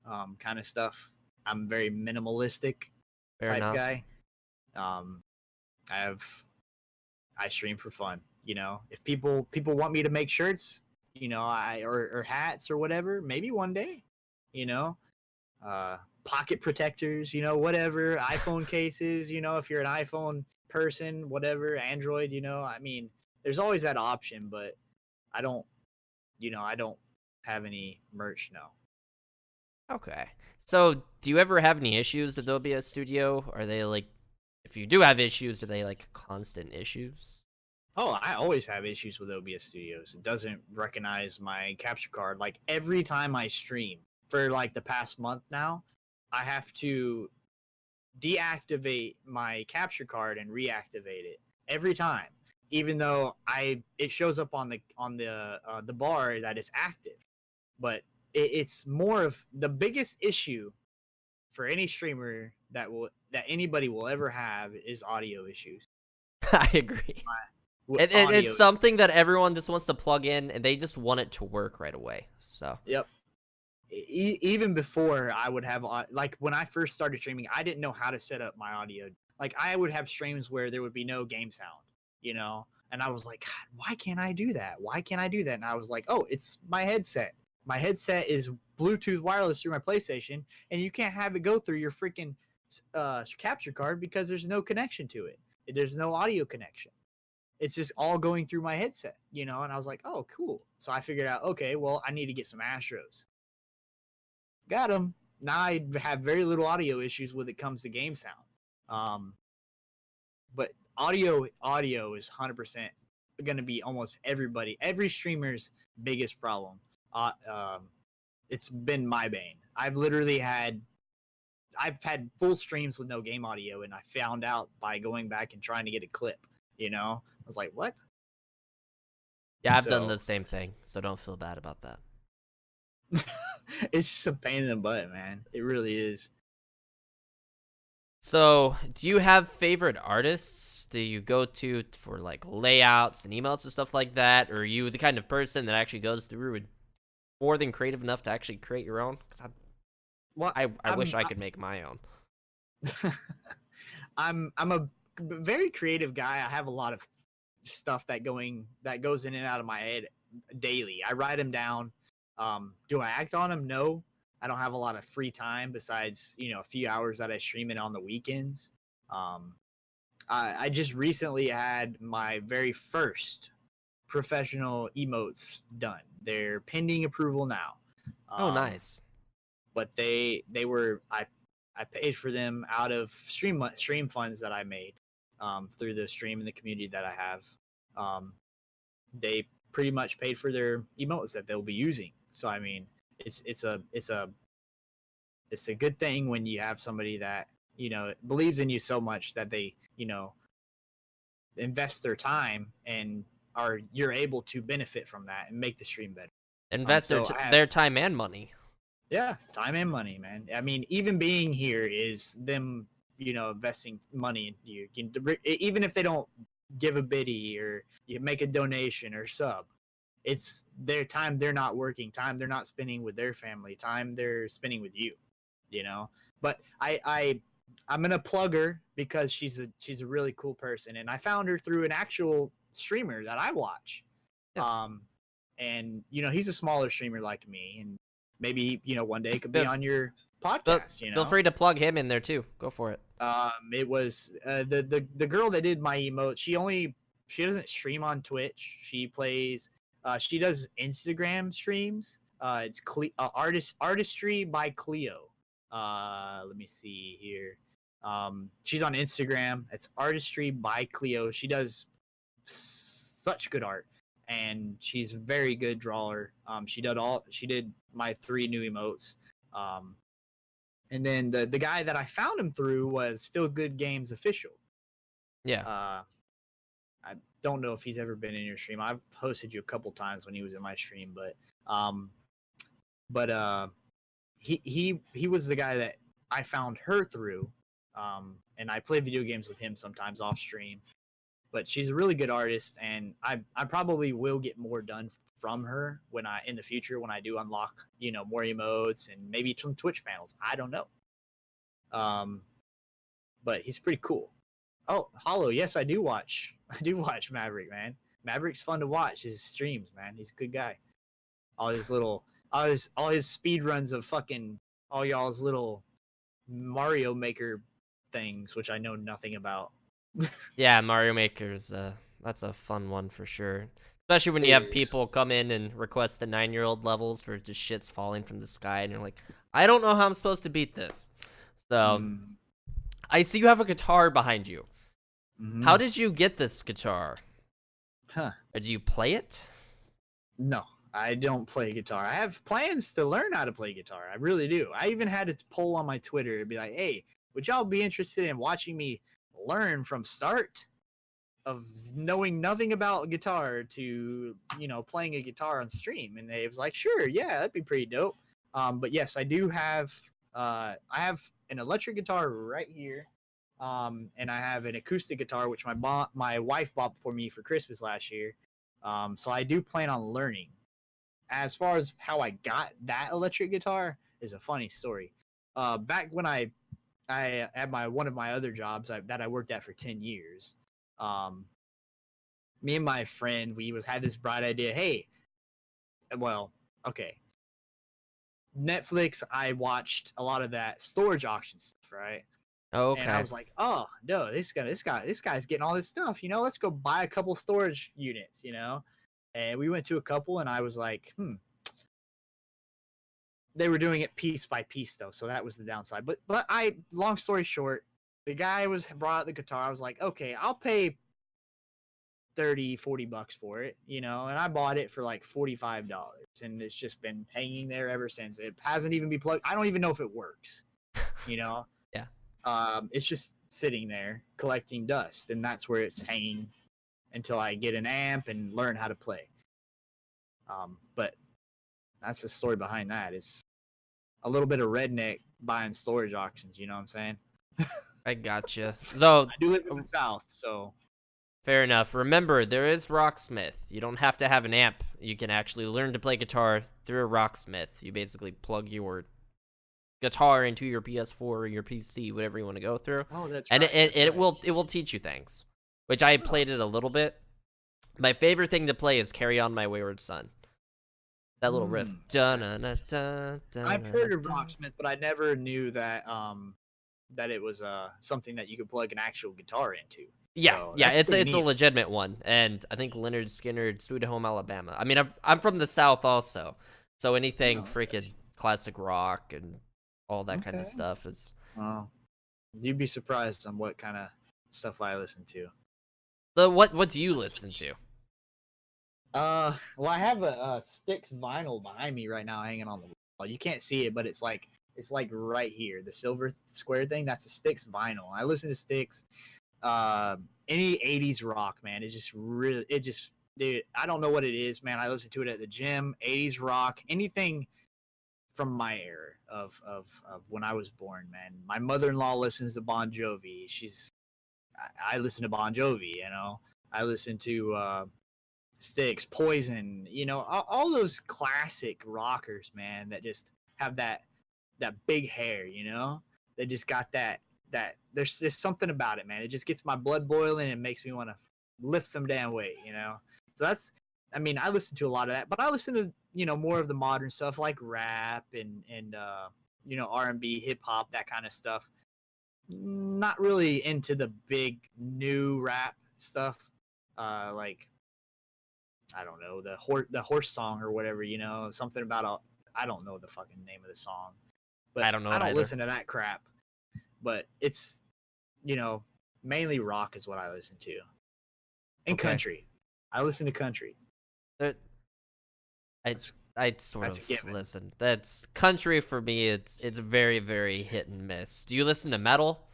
kind of stuff. I'm very minimalistic type guy. I stream for fun. If people want me to make shirts, or hats or whatever, maybe one day, pocket protectors, whatever, iPhone cases, if you're an iPhone person, whatever, Android, I mean, there's always that option, but I don't, I don't have any merch, no. Okay. So, do you ever have any issues with OBS Studio? Are they like, if you do have issues, are they like constant issues? Oh, I always have issues with OBS Studios. It doesn't recognize my capture card. Like every time I stream for like the past month now, I have to deactivate my capture card and reactivate it every time, even though it shows up on the bar that it's active. But it's more of the biggest issue for any streamer that anybody will ever have is audio issues. I agree. It's Audio. something that everyone just wants to plug in, and they just want it to work right away. So. Yep. Even before I would have, like when I first started streaming, I didn't know how to set up my audio. Like I would have streams where there would be no game sound, and I was like, God, why can't I do that? Why can't I do that? And I was like, oh, it's my headset. My headset is Bluetooth wireless through my PlayStation, and you can't have it go through your freaking capture card because there's no connection to it. There's no audio connection. It's just all going through my headset, and I was like, oh, cool. So I figured out, okay, well, I need to get some Astros. Got them. Now I have very little audio issues when it comes to game sound. But audio is 100% going to be almost every streamer's biggest problem. It's been my bane. I've had full streams with no game audio, and I found out by going back and trying to get a clip. I was like, what? Yeah, I've done the same thing, so don't feel bad about that. It's just a pain in the butt, man. It really is. So, do you have favorite artists? Do you go to for like layouts and emotes and stuff like that? Or are you the kind of person that actually goes through and more than creative enough to actually create your own? I wish I could make my own. I'm a very creative guy. I have a lot of stuff that goes in and out of my head daily. I write them down. Do I act on them? No. I don't have a lot of free time besides, a few hours that I stream it on the weekends. I just recently had my very first professional emotes done. They're pending approval now. Oh, nice. But I paid for them out of stream funds that I made through the stream and the community that I have. They pretty much paid for their emotes that they'll be using. So I mean, it's a good thing when you have somebody that believes in you so much that they invest their time and you're able to benefit from that and make the stream better. Invest their time and money. Yeah, time and money, man. I mean, even being here is them, investing money in you. Even if they don't give a biddy or you make a donation or sub, it's their time they're not working, time they're not spending with their family, time they're spending with you, But I'm gonna plug her because she's a really cool person, and I found her through an actual streamer that I watch. Yeah. And he's a smaller streamer like me, and maybe one day could be on your podcast. Feel free to plug him in there too. Go for it. It was the girl that did my emote. She doesn't stream on Twitch. She plays. She does Instagram streams. It's artistry by Cleo. Let me see here. She's on Instagram. It's artistry by Cleo. She does such good art, and she's a very good drawer. She did my 3 new emotes. And then the guy that I found him through was Feel Good Games Official. Yeah. I don't know if he's ever been in your stream. I've hosted you a couple times when he was in my stream, but he was the guy that I found her through. And I play video games with him sometimes off stream. But she's a really good artist, and I probably will get more done from her in the future when I do unlock more emotes and maybe some Twitch panels. I don't know. But he's pretty cool. Oh, Hollow, yes, I do watch Maverick, man. Maverick's fun to watch. His streams, man. He's a good guy. All his speed runs of fucking all y'all's little Mario Maker things, which I know nothing about. Yeah, Mario Maker's that's a fun one for sure. Especially when you have It is. people come in and request the 9-year-old levels where just shit's falling from the sky, and you're like, I don't know how I'm supposed to beat this. So Mm, I see you have a guitar behind you. How mhm. did you get this guitar? Huh. Or do you play it? No, I don't play guitar. I have plans to learn how to play guitar. I really do. I even had a poll on my Twitter to be like, hey, would y'all be interested in watching me learn from start of knowing nothing about guitar to, playing a guitar on stream? And they was like, sure, yeah, that'd be pretty dope. But yes, I do have I have an electric guitar right here. And I have an acoustic guitar, which my wife bought for me for Christmas last year. So I do plan on learning. As far as how I got that electric guitar is a funny story. Back when I at my one of my other jobs that I worked at for 10 years, um, me and my friend we had this bright idea. Hey, well, okay, Netflix. I watched a lot of that storage auction stuff, right? And I Okay. was like, oh no, this guy's getting all this stuff. Let's go buy a couple storage units. And we went to a couple, and I was like, They were doing it piece by piece though, so that was the downside. But long story short, the guy brought out the guitar. I was like, okay, I'll pay 30-40 bucks for it, and I bought it for like $45, and it's just been hanging there ever since. It hasn't even been plugged. I don't even know if it works. You know, Yeah. it's just sitting there collecting dust, and that's where it's hanging until I get an amp and learn how to play. But that's the story behind that. It's a little bit of redneck buying storage auctions. You know what I'm saying? I gotcha. So, I do live in the South, so fair enough. Remember, there is Rocksmith. You don't have to have an amp. You can actually learn to play guitar through a Rocksmith. You basically plug your guitar into your PS4 or your PC, whatever you want to go through, oh, that's and right. it will teach you things. Which I played it a little bit. My favorite thing to play is "Carry On My Wayward Son." That little riff. I've heard of Rocksmith, but I never knew that it was something that you could plug an actual guitar into. Yeah, So yeah, that's it's pretty a neat. legitimate one, and I think Leonard Skinner, Sweet Home Alabama. I mean, I'm from the South also, so anything Oh, okay. freaking classic rock and all that kind of Okay. stuff is. Well, you'd be surprised on what kind of stuff I listen to. The what do you listen to? Well, I have a Styx vinyl behind me right now, hanging on the wall. You can't see it, but it's like right here, the silver square thing. That's a Styx vinyl. I listen to Styx. Any '80s rock, man. Dude. I don't know what it is, man. I listen to it at the gym. '80s rock, anything from my era of when I was born, man. My mother-in-law listens to Bon Jovi. I listen to Bon Jovi. I listen to Styx, Poison, all those classic rockers, man, that just have that big hair, They just got that there's just something about it, man. It just gets my blood boiling and makes me want to lift some damn weight. So I listen to a lot of that, but I listen to, more of the modern stuff like rap and R&B, hip hop, that kind of stuff. Not really into the big new rap stuff. Like I don't know, the horse song or whatever, something about I don't know the fucking name of the song, but I don't know I it don't either. listen to that crap. But it's mainly rock is what I listen to, and Okay, country. I listen to country. There- I That's I sort that's a of given. listen. That's country for me. It's very very hit and miss. Do you listen to metal?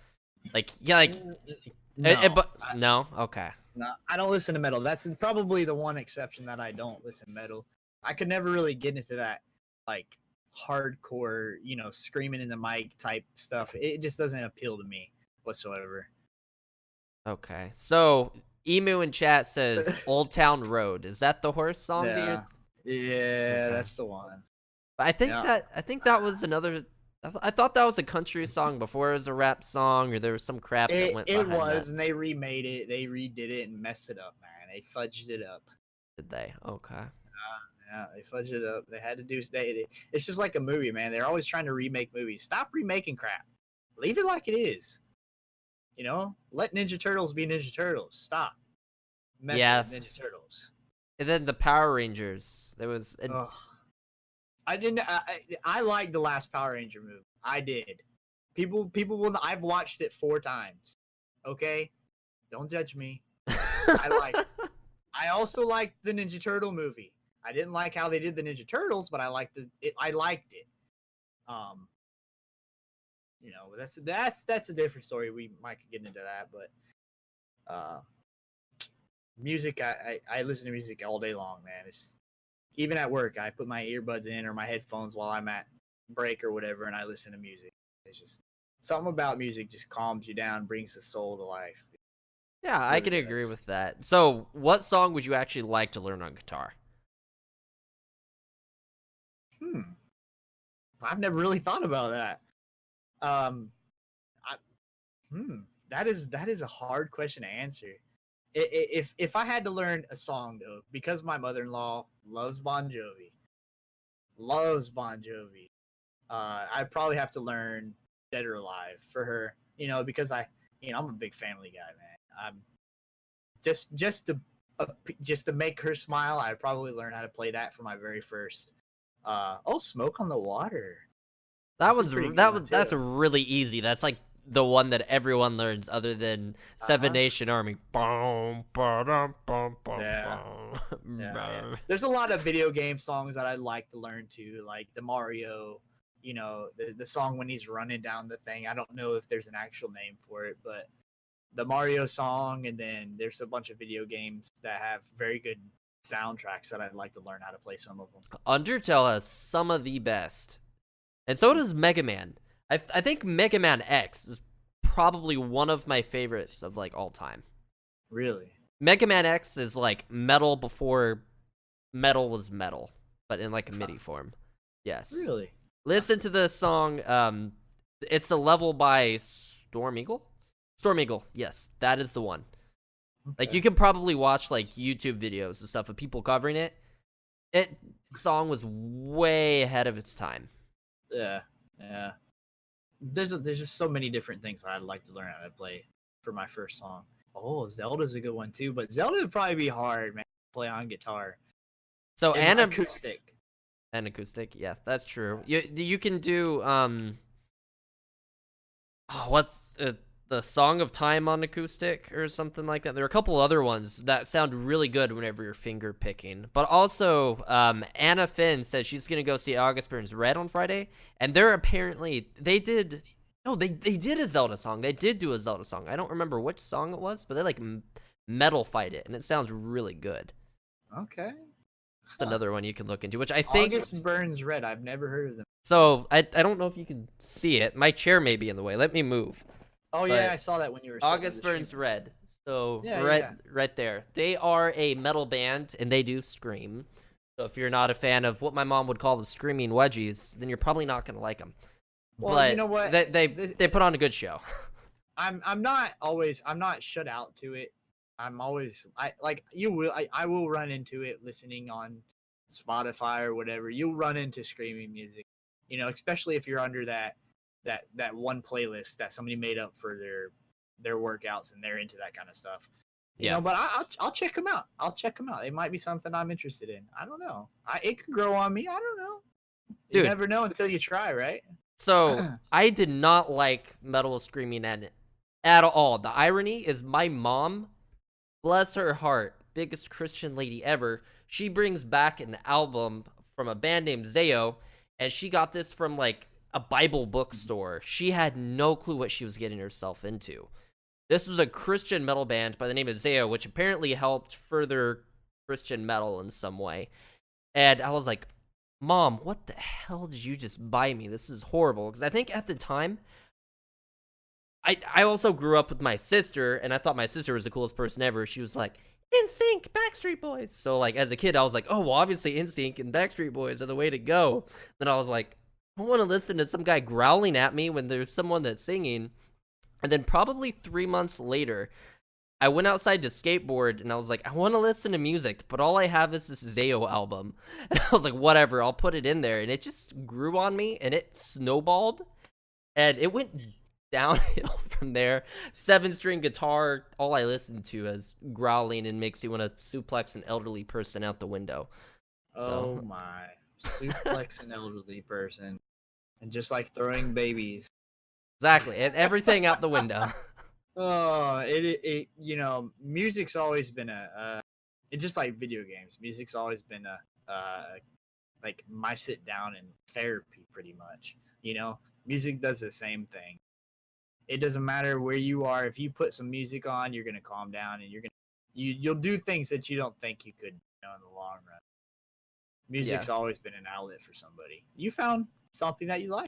Like yeah, like No, but no. Okay. no, I don't listen to metal. That's probably the one exception that I don't listen to metal. I could never really get into that like hardcore, screaming in the mic type stuff. It just doesn't appeal to me whatsoever. Okay. So Emu in chat says Old Town Road. Is that the horse song that you're? Yeah, yeah, Okay. that's the one. But Yeah, I think that was another. I thought that was a country song before it was a rap song, or there was some crap that it went it behind that. was, and they remade it. They redid it and messed it up, man. They fudged it up. Did they? Okay. Yeah, they fudged it up. They had to do. It's just like a movie, man. They're always trying to remake movies. Stop remaking crap. Leave it like it is. You know, let Ninja Turtles be Ninja Turtles. Stop messing Yeah. with Ninja Turtles. And then the Power Rangers. There was Ugh. I didn't. I liked the last Power Ranger movie. I did. People will. I've watched it 4 times. Okay, don't judge me. I like. I also liked the Ninja Turtle movie. I didn't like how they did the Ninja Turtles, but I liked it. I liked it. You know, that's a different story. We might get into that, but music. I listen to music all day long, man. It's even at work. I put my earbuds in or my headphones while I'm at break or whatever, and I listen to music. It's just something about music just calms you down, brings the soul to life. Yeah, I can agree with that. So, what song would you actually like to learn on guitar? I've never really thought about that. Um, I, that is a hard question to answer. If I had to learn a song though, because my mother-in-law loves Bon Jovi, I'd probably have to learn Dead or Alive for her. You know, because I'm a big Family Guy, man. I'm just to make her smile. I'd probably learn how to play that for my very first. Smoke on the Water. That's really easy. That's like the one that everyone learns, other than Seven Nation Army. Boom, ba-dum, bum, bum, Yeah. bum. Yeah. There's a lot of video game songs that I'd like to learn too, like the Mario. You know, the song when he's running down the thing. I don't know if there's an actual name for it, but the Mario song, and then there's a bunch of video games that have very good soundtracks that I'd like to learn how to play some of them. Undertale has some of the best. And so does Mega Man. I think Mega Man X is probably one of my favorites of like all time. Really? Mega Man X is like metal before metal was metal, but in like a MIDI form. Yes. Really? Listen to the song. It's the level by Storm Eagle. Storm Eagle. Yes, that is the one. Okay. Like you can probably watch like YouTube videos and stuff of people covering it. Song was way ahead of its time. Yeah. There's just so many different things that I'd like to learn how to play for my first song. Oh, Zelda's a good one too, but Zelda would probably be hard, man, to play on guitar. So acoustic. An acoustic, yeah, that's true. You can do what's the Song of Time on acoustic or something like that. There are a couple other ones that sound really good whenever you're finger picking. But also, Anna Finn says she's gonna go see August Burns Red on Friday, and they did a Zelda song. They did do a Zelda song. I don't remember which song it was, but they like metal fight it, and it sounds really good. Okay. That's another one you can look into, which I think August Burns Red. I've never heard of them. So I don't know if you can see it. My chair may be in the way. Let me move. Oh yeah, I saw that when you were. August Burns Red. So yeah. right there. They are a metal band and they do scream. So if you're not a fan of what my mom would call the screaming wedgies, then you're probably not gonna like them. Well, but you know what? They put on a good show. I'm not shut out to it. I'm always I will run into it listening on Spotify or whatever. You'll run into screaming music, you know, especially if you're under that one playlist that somebody made up for their workouts and they're into that kind of stuff. You know, but I'll check them out. It might be something I'm interested in. I don't know. It could grow on me. I don't know. You never know until you try, right? So I did not like metal screaming at all. The irony is my mom, bless her heart, biggest Christian lady ever, she brings back an album from a band named Zayo, and she got this from like a Bible bookstore. She had no clue what she was getting herself into. This was a Christian metal band by the name of Zayo, which apparently helped further Christian metal in some way. And I was like, Mom, what the hell did you just buy me? This is horrible. Because I think at the time, I also grew up with my sister, and I thought my sister was the coolest person ever. She was like, NSYNC, Backstreet Boys. So, like, as a kid, I was like, oh, well, obviously NSYNC and Backstreet Boys are the way to go. Then I was like, I don't want to listen to some guy growling at me when there's someone that's singing. And then probably 3 months later, I went outside to skateboard, and I was like, I want to listen to music, but all I have is this Zayo album. And I was like, whatever, I'll put it in there. And it just grew on me, and it snowballed. And it went downhill from there. 7-string guitar, all I listen to is growling and makes you want to suplex an elderly person out the window. Oh So my. Suplex an elderly person. And just like throwing babies. exactly, and everything out the window. Oh, it music's always been it just like video games. Music's always been like my sit down and therapy pretty much. Music does the same thing. It doesn't matter where you are. If you put some music on, you're gonna calm down and you'll do things that you don't think you could, in the long run. Yeah, Music's always been an outlet for somebody. You found something that you like.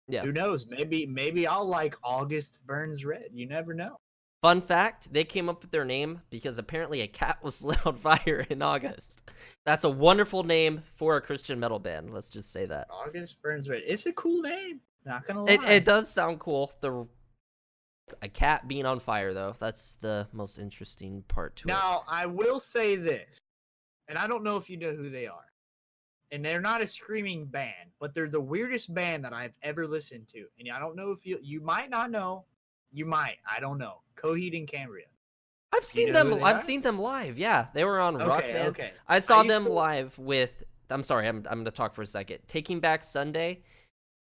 yeah. Who knows? Maybe I'll like August Burns Red. You never know. Fun fact, they came up with their name because apparently a cat was lit on fire in August. That's a wonderful name for a Christian metal band. Let's just say that. August Burns Red. It's a cool name. Not gonna It, lie. it does sound cool. A cat being on fire, though. That's the most interesting part to it. Now, I will say this, and I don't know if you know who they are. And they're not a screaming band, but they're the weirdest band that I've ever listened to. And I don't know if you might not know. You might. I don't know. Coheed and Cambria. I've seen them. I've seen them live. Yeah, they were on Rock Band. Okay. I saw them live with. I'm sorry. I'm going to talk for a second. Taking Back Sunday,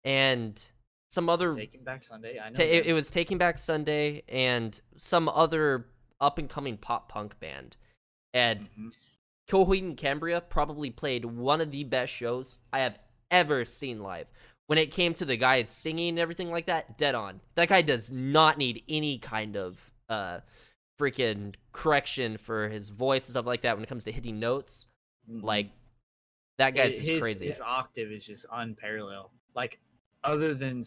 and some other. Taking Back Sunday. I know. It was Taking Back Sunday and some other up and coming pop punk band, and Coheed and Cambria probably played one of the best shows I have ever seen live. When it came to the guys singing and everything like that, dead on. That guy does not need any kind of freaking correction for his voice and stuff like that when it comes to hitting notes. Like, that guy's just crazy. His octave is just unparalleled. Like, other than,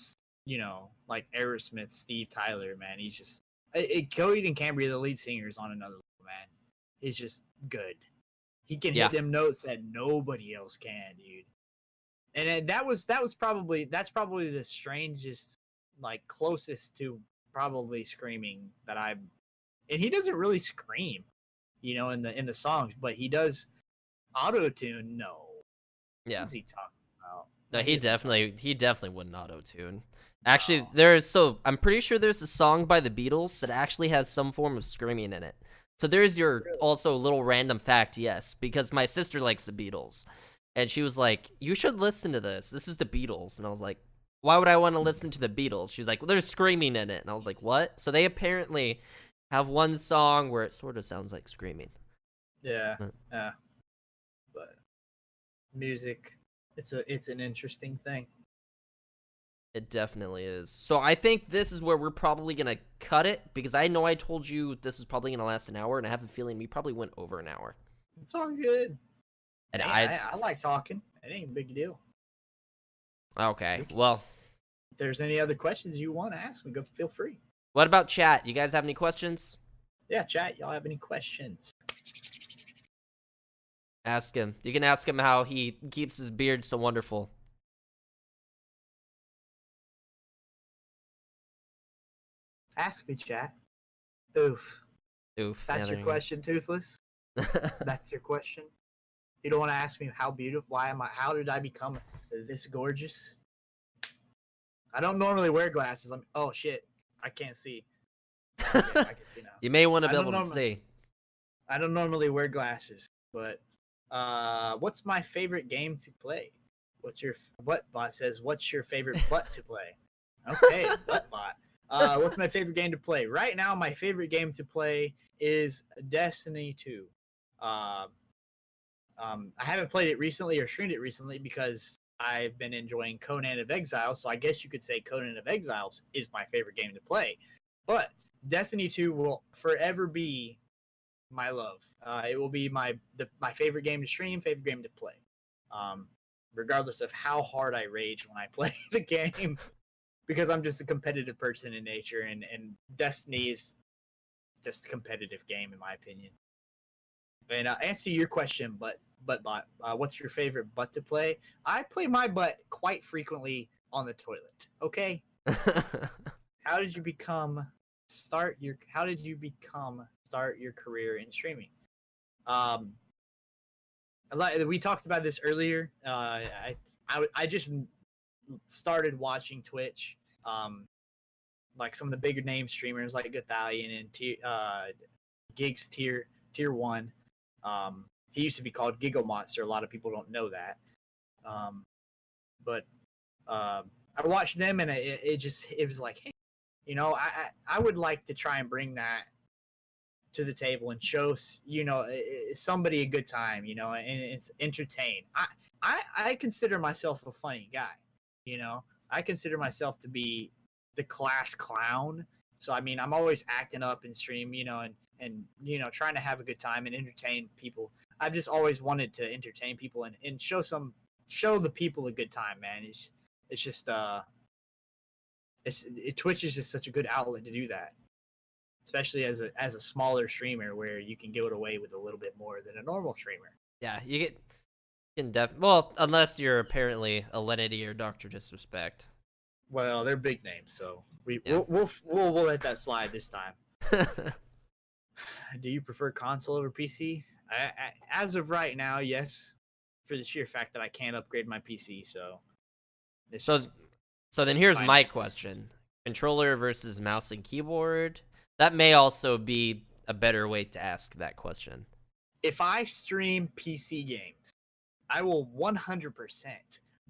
like Aerosmith, Steve Tyler, man, he's just... Coheed and Cambria, the lead singer, is on another level, man. He's just good. He can hit them notes that nobody else can, dude. And that's probably the strangest, like, closest to probably screaming that I've. And he doesn't really scream, in the songs, but he does auto tune. No, yeah. What's he talking about? No, he definitely wouldn't auto tune. Actually, I'm pretty sure there's a song by the Beatles that actually has some form of screaming in it. So there's your also little random fact, yes, because my sister likes the Beatles. And she was like, you should listen to this. This is the Beatles. And I was like, why would I want to listen to the Beatles? She's like, well, there's screaming in it. And I was like, what? So they apparently have one song where it sort of sounds like screaming. Yeah. Yeah. But music, it's an interesting thing. It definitely is. So I think this is where we're probably going to cut it because I know I told you this is probably going to last an hour, and I have a feeling we probably went over an hour. It's all good. And I like talking. It ain't a big deal. Okay, well. If there's any other questions you want to ask me, feel free. What about chat? You guys have any questions? Yeah, chat. Y'all have any questions? Ask him. You can ask him how he keeps his beard so wonderful. Ask me, chat. Oof. That's Yeah, your question, Toothless? That's your question? You don't want to ask me how beautiful, how did I become this gorgeous? I don't normally wear glasses. Oh shit, I can't see. Okay, I can see now. You may want to be able to see. I don't normally wear glasses, but what's my favorite game to play? What bot says? What's your favorite butt to play? Okay, butt bot. What's my favorite game to play? Right now, my favorite game to play is Destiny 2. I haven't played it recently or streamed it recently because I've been enjoying Conan of Exiles, so I guess you could say Conan of Exiles is my favorite game to play. But Destiny 2 will forever be my love. It will be my favorite game to stream, favorite game to play. Regardless of how hard I rage when I play the game, because I'm just a competitive person in nature, and Destiny is just a competitive game in my opinion. And answer your question, but bot, what's your favorite butt to play? I play my butt quite frequently on the toilet. Okay. How did you start your career in streaming? We talked about this earlier. I just started watching Twitch like some of the bigger name streamers like Gothalion and Gigs tier 1. He used to be called Giggle Monster. A lot of people don't know that. But I watched them, and it was like, hey, you know, I would like to try and bring that to the table and show, you know, somebody a good time, you know, and it's entertain. I consider myself a funny guy, you know. I consider myself to be the class clown. So I mean, I'm always acting up in stream, you know, and you know, trying to have a good time and entertain people. I've just always wanted to entertain people and show the people a good time, man. It's just Twitch is just such a good outlet to do that, especially as a smaller streamer where you can get away with a little bit more than a normal streamer. Yeah, you can well, unless you're apparently a Lenity or Dr. Disrespect. Well, they're big names, so Yeah. we'll let that slide this time. Do you prefer console over PC? As of right now, yes, for the sheer fact that I can't upgrade my PC. So, so then here's my finances. question: controller versus mouse and keyboard. That may also be a better way to ask that question. If I stream PC games, I will 100%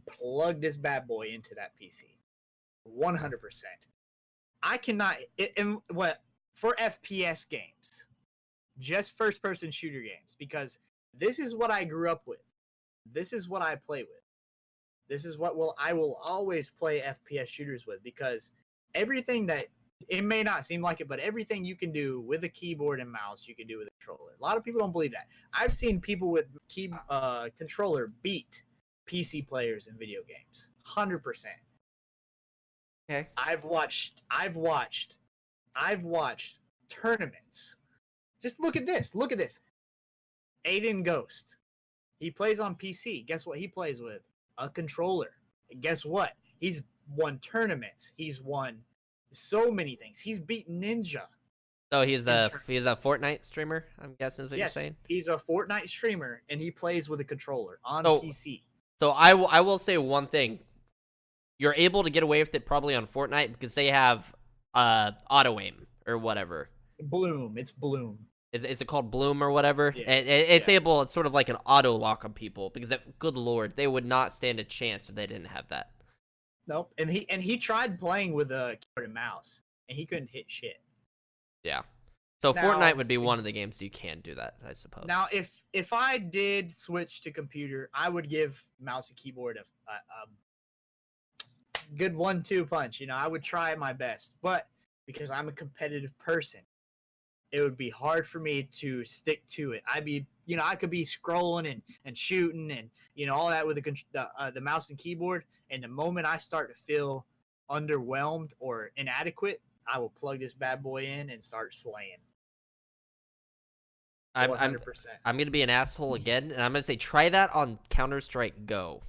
plug this bad boy into that PC. 100%. I cannot. What for FPS games, just first-person shooter games, because this is what I grew up with. This is what I play with. This is what I will always play FPS shooters with, because everything that, it may not seem like it, but everything you can do with a keyboard and mouse, you can do with a controller. A lot of people don't believe that. I've seen people with controller beat PC players in video games. 100%. Okay. I've watched tournaments. Just look at this. Look at this. Aiden Ghost. He plays on PC. Guess what he plays with? A controller. And guess what? He's won tournaments. He's won so many things. He's beaten Ninja. So he's a Fortnite streamer, I'm guessing is what you're saying? He's a Fortnite streamer, and he plays with a controller on PC. So I will say one thing. You're able to get away with it probably on Fortnite because they have auto aim or whatever. Bloom. It's Bloom. Is it called Bloom or whatever? Yeah. It's sort of like an auto lock on people, because good lord, they would not stand a chance if they didn't have that. Nope. And he tried playing with a keyboard and mouse, and he couldn't hit shit. Yeah. So Now, Fortnite would be one of the games you can do that, I suppose. Now, if I did switch to computer, I would give mouse and keyboard a good 1-2 punch. You know, I would try my best, but because I'm a competitive person, it would be hard for me to stick to it. I could be scrolling and shooting and, you know, all that with the mouse and keyboard. And the moment I start to feel underwhelmed or inadequate, I will plug this bad boy in and start slaying. 100%. I'm going to be an asshole again, and I'm going to say try that on Counter-Strike Go.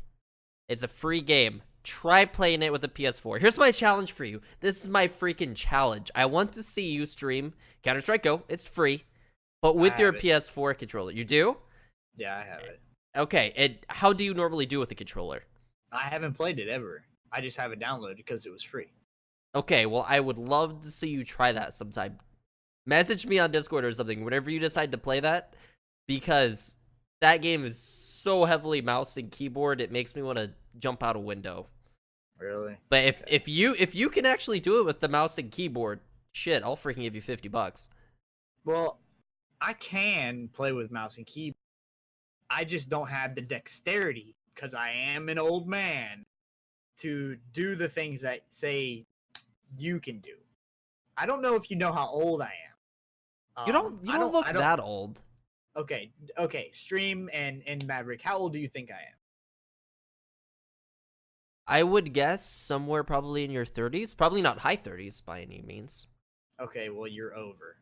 It's a free game. Try playing it with a PS4. Here's my challenge for you. This is my freaking challenge. I want to see you stream Counter-Strike Go. It's free, but with your PS4 controller. You do? Yeah, I have it. Okay, how do you normally do with a controller? I haven't played it ever. I just have it downloaded because it was free. Okay, well, I would love to see you try that sometime. Message me on Discord or something whenever you decide to play that, because that game is so heavily mouse and keyboard, it makes me want to jump out a window. Really? But if you can actually do it with the mouse and keyboard, shit, I'll freaking give you $50. Well, I can play with mouse and keyboard. I just don't have the dexterity, because I am an old man, to do the things that say you can do. I don't know if you know how old I am. You don't look that old. Okay. Stream and Maverick, how old do you think I am? I would guess somewhere probably in your 30s. Probably not high 30s by any means. Okay, well, you're over.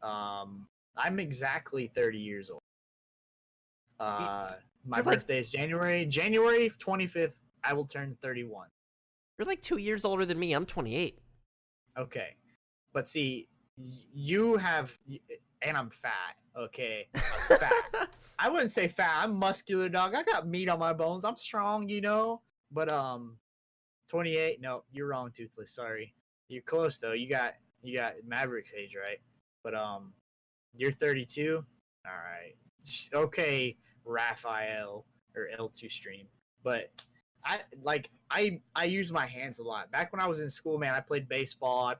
I'm exactly 30 years old. My birthday is January 25th. I will turn 31. You're like 2 years older than me. I'm 28. Okay. But see, you have, and I'm fat. Okay. I'm fat. I wouldn't say fat. I'm muscular, dog. I got meat on my bones. I'm strong, you know. But 28. No, you're wrong, Toothless. Sorry. You're close though. You got Maverick's age right, but you're 32. All right. Okay, Raphael or L2 stream, but I use my hands a lot. Back when I was in school, man, I played baseball. I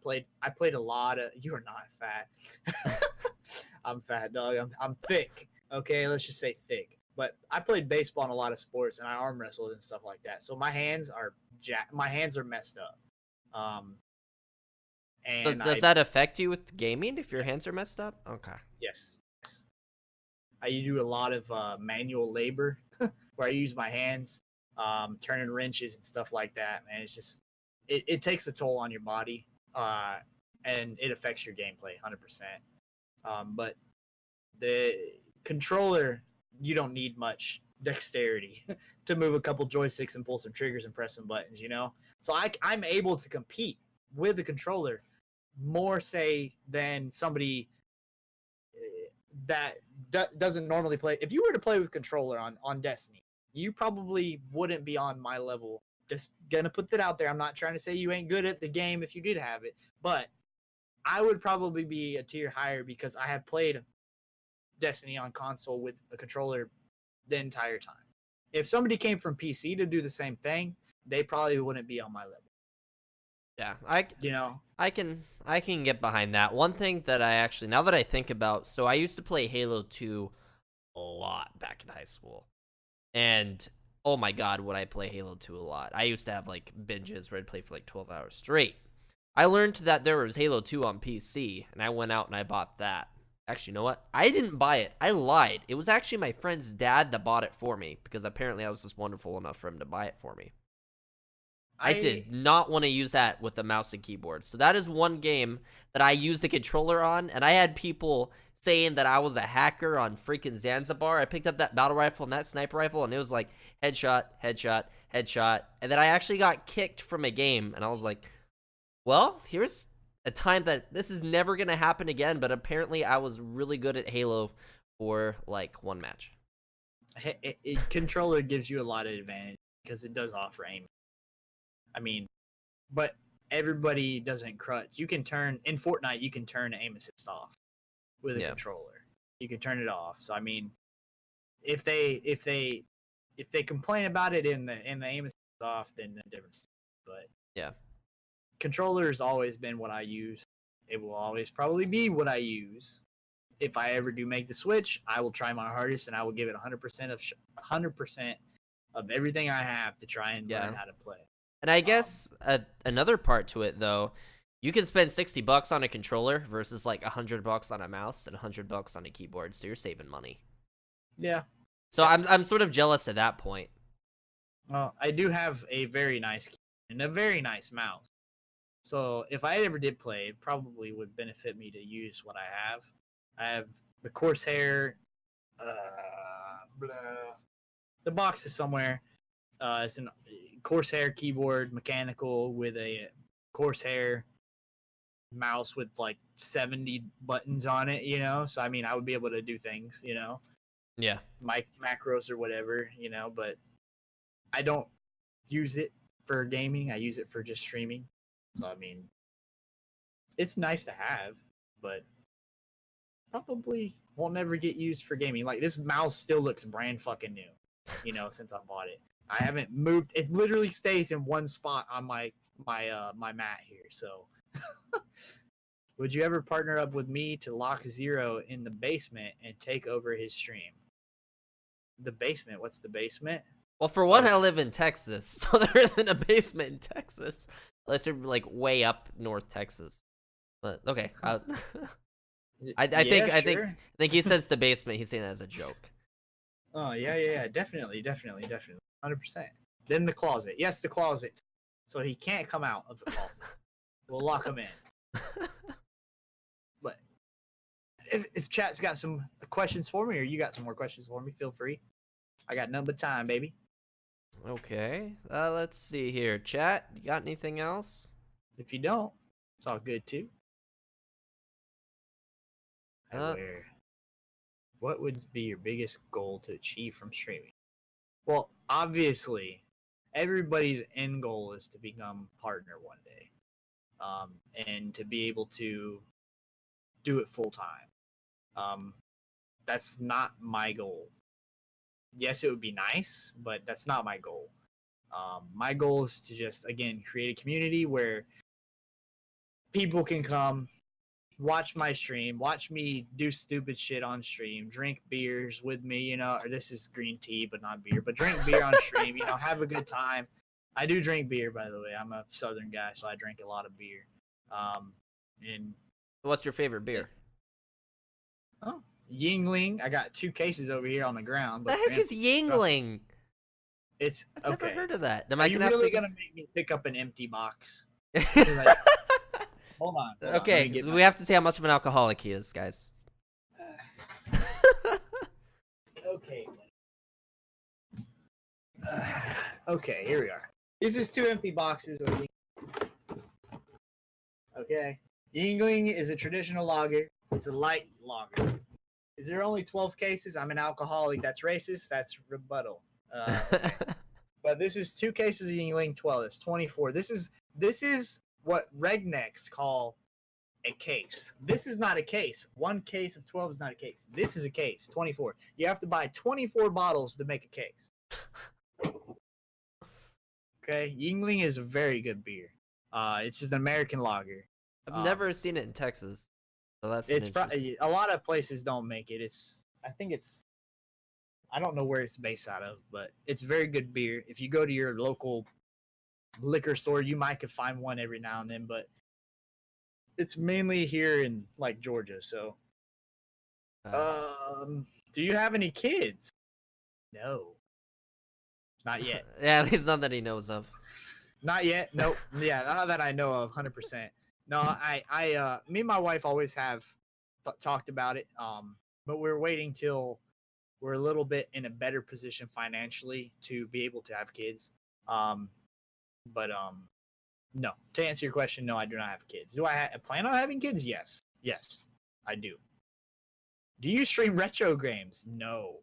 played a lot of. You are not fat. I'm fat, dog. I'm thick. Okay, let's just say thick. But I played baseball in a lot of sports, and I arm wrestled and stuff like that. So my hands are messed up. Um, So and does I that affect you with gaming if your yes, hands are messed up? Okay. yes, yes. I do a lot of manual labor where I use my hands, turning wrenches and stuff like that. Man, it's just it takes a toll on your body, and it affects your gameplay 100%. But the controller, you don't need much dexterity to move a couple joysticks and pull some triggers and press some buttons, So I'm able to compete with the controller more, say, than somebody that doesn't normally play. If you were to play with controller on Destiny, you probably wouldn't be on my level. Just gonna put that out there. I'm not trying to say you ain't good at the game if you did have it, but I would probably be a tier higher because I have played Destiny on console with a controller the entire time. If somebody came from PC to do the same thing, they probably wouldn't be on my level. Yeah, You know? I can get behind that. One thing that I actually, now that I think about, so I used to play Halo 2 a lot back in high school. And oh my god, would I play Halo 2 a lot. I used to have like binges where I'd play for like 12 hours straight. I learned that there was Halo 2 on PC, and I went out and I bought that. Actually, you know what? I didn't buy it. I lied. It was actually my friend's dad that bought it for me, because apparently I was just wonderful enough for him to buy it for me. I I did not want to use that with the mouse and keyboard. So that is one game that I used the controller on, and I had people saying that I was a hacker on freaking Zanzibar. I picked up that battle rifle and that sniper rifle, and it was like headshot, headshot, headshot. And then I actually got kicked from a game, and I was like, well, here's a time that this is never going to happen again, but apparently I was really good at Halo for like one match. controller gives you a lot of advantage because it does offer aim. I mean, but everybody doesn't crutch. You can turn in Fortnite. You can turn aim assist off with a controller. You can turn it off. So I mean, if they complain about it in the aim assist off, then the difference. But yeah, controller has always been what I use. It will always probably be what I use. If I ever do make the switch, I will try my hardest and I will give it 100% of everything I have to try and learn how to play. And I guess another part to it though, you can spend $60 on a controller versus like $100 on a mouse and $100 on a keyboard, so you're saving money. Yeah. So I'm sort of jealous at that point. Well, I do have a very nice keyboard and a very nice mouse. So if I ever did play, it probably would benefit me to use what I have. I have the Corsair. The box is somewhere. It's a Corsair keyboard, mechanical, with a Corsair mouse with like 70 buttons on it, So I mean, I would be able to do things, Yeah. My macros or whatever, but I don't use it for gaming. I use it for just streaming. So I mean, it's nice to have, but probably won't never get used for gaming. Like this mouse still looks brand fucking new, since I bought it. I haven't moved. It literally stays in one spot on my mat here. So, would you ever partner up with me to lock Zero in the basement and take over his stream? The basement? What's the basement? Well, for one, I live in Texas, so there isn't a basement in Texas, unless you're like way up north Texas. But okay, I think he says the basement. He's saying that as a joke. Oh yeah, definitely, 100%. Then the closet. Yes, the closet. So he can't come out of the closet. We'll lock him in. But if chat's got some questions for me, or you got some more questions for me, feel free. I got none but time, baby. Okay, let's see here. Chat, you got anything else? If you don't, it's all good too. What would be your biggest goal to achieve from streaming? Well, obviously, everybody's end goal is to become partner one day, and to be able to do it full time. That's not my goal. Yes, it would be nice, but that's not my goal. My goal is to just, again, create a community where people can come watch my stream, watch me do stupid shit on stream, drink beers with me, or this is green tea, but not beer, but drink beer on stream, have a good time. I do drink beer, by the way. I'm a Southern guy, so I drink a lot of beer. And What's your favorite beer? Yingling. I got 2 cases over here on the ground. The heck is Yingling? It's I've never heard of that. Are you really gonna make me pick up an empty box? Hold on. Okay, we have to see how much of an alcoholic he is, guys. Okay. Okay, here we are. This is 2 empty boxes of Yingling. Okay. Yingling is a traditional lager. It's a light lager. Is there only 12 cases? I'm an alcoholic. That's racist. That's rebuttal. Okay. But this is 2 cases of Yingling 12. It's 24. This is what rednecks call a case. This is not a case. 1 case of 12 is not a case. This is a case. 24. You have to buy 24 bottles to make a case. Okay, Yingling is a very good beer. It's just an American lager. I've never seen it in Texas, so that's. It's probably a lot of places don't make it. I don't know where it's based out of, but it's very good beer. If you go to your local liquor store, you might could find one every now and then, but it's mainly here in like Georgia. So, do you have any kids? No, not yet. Yeah, at least none that he knows of. Not yet. Nope. Yeah, not that I know of. 100%. No, me and my wife always have talked about it. But we're waiting till we're a little bit in a better position financially to be able to have kids. No. To answer your question, no, I do not have kids. Do I plan on having kids? Yes. Yes, I do. Do you stream retro games? No,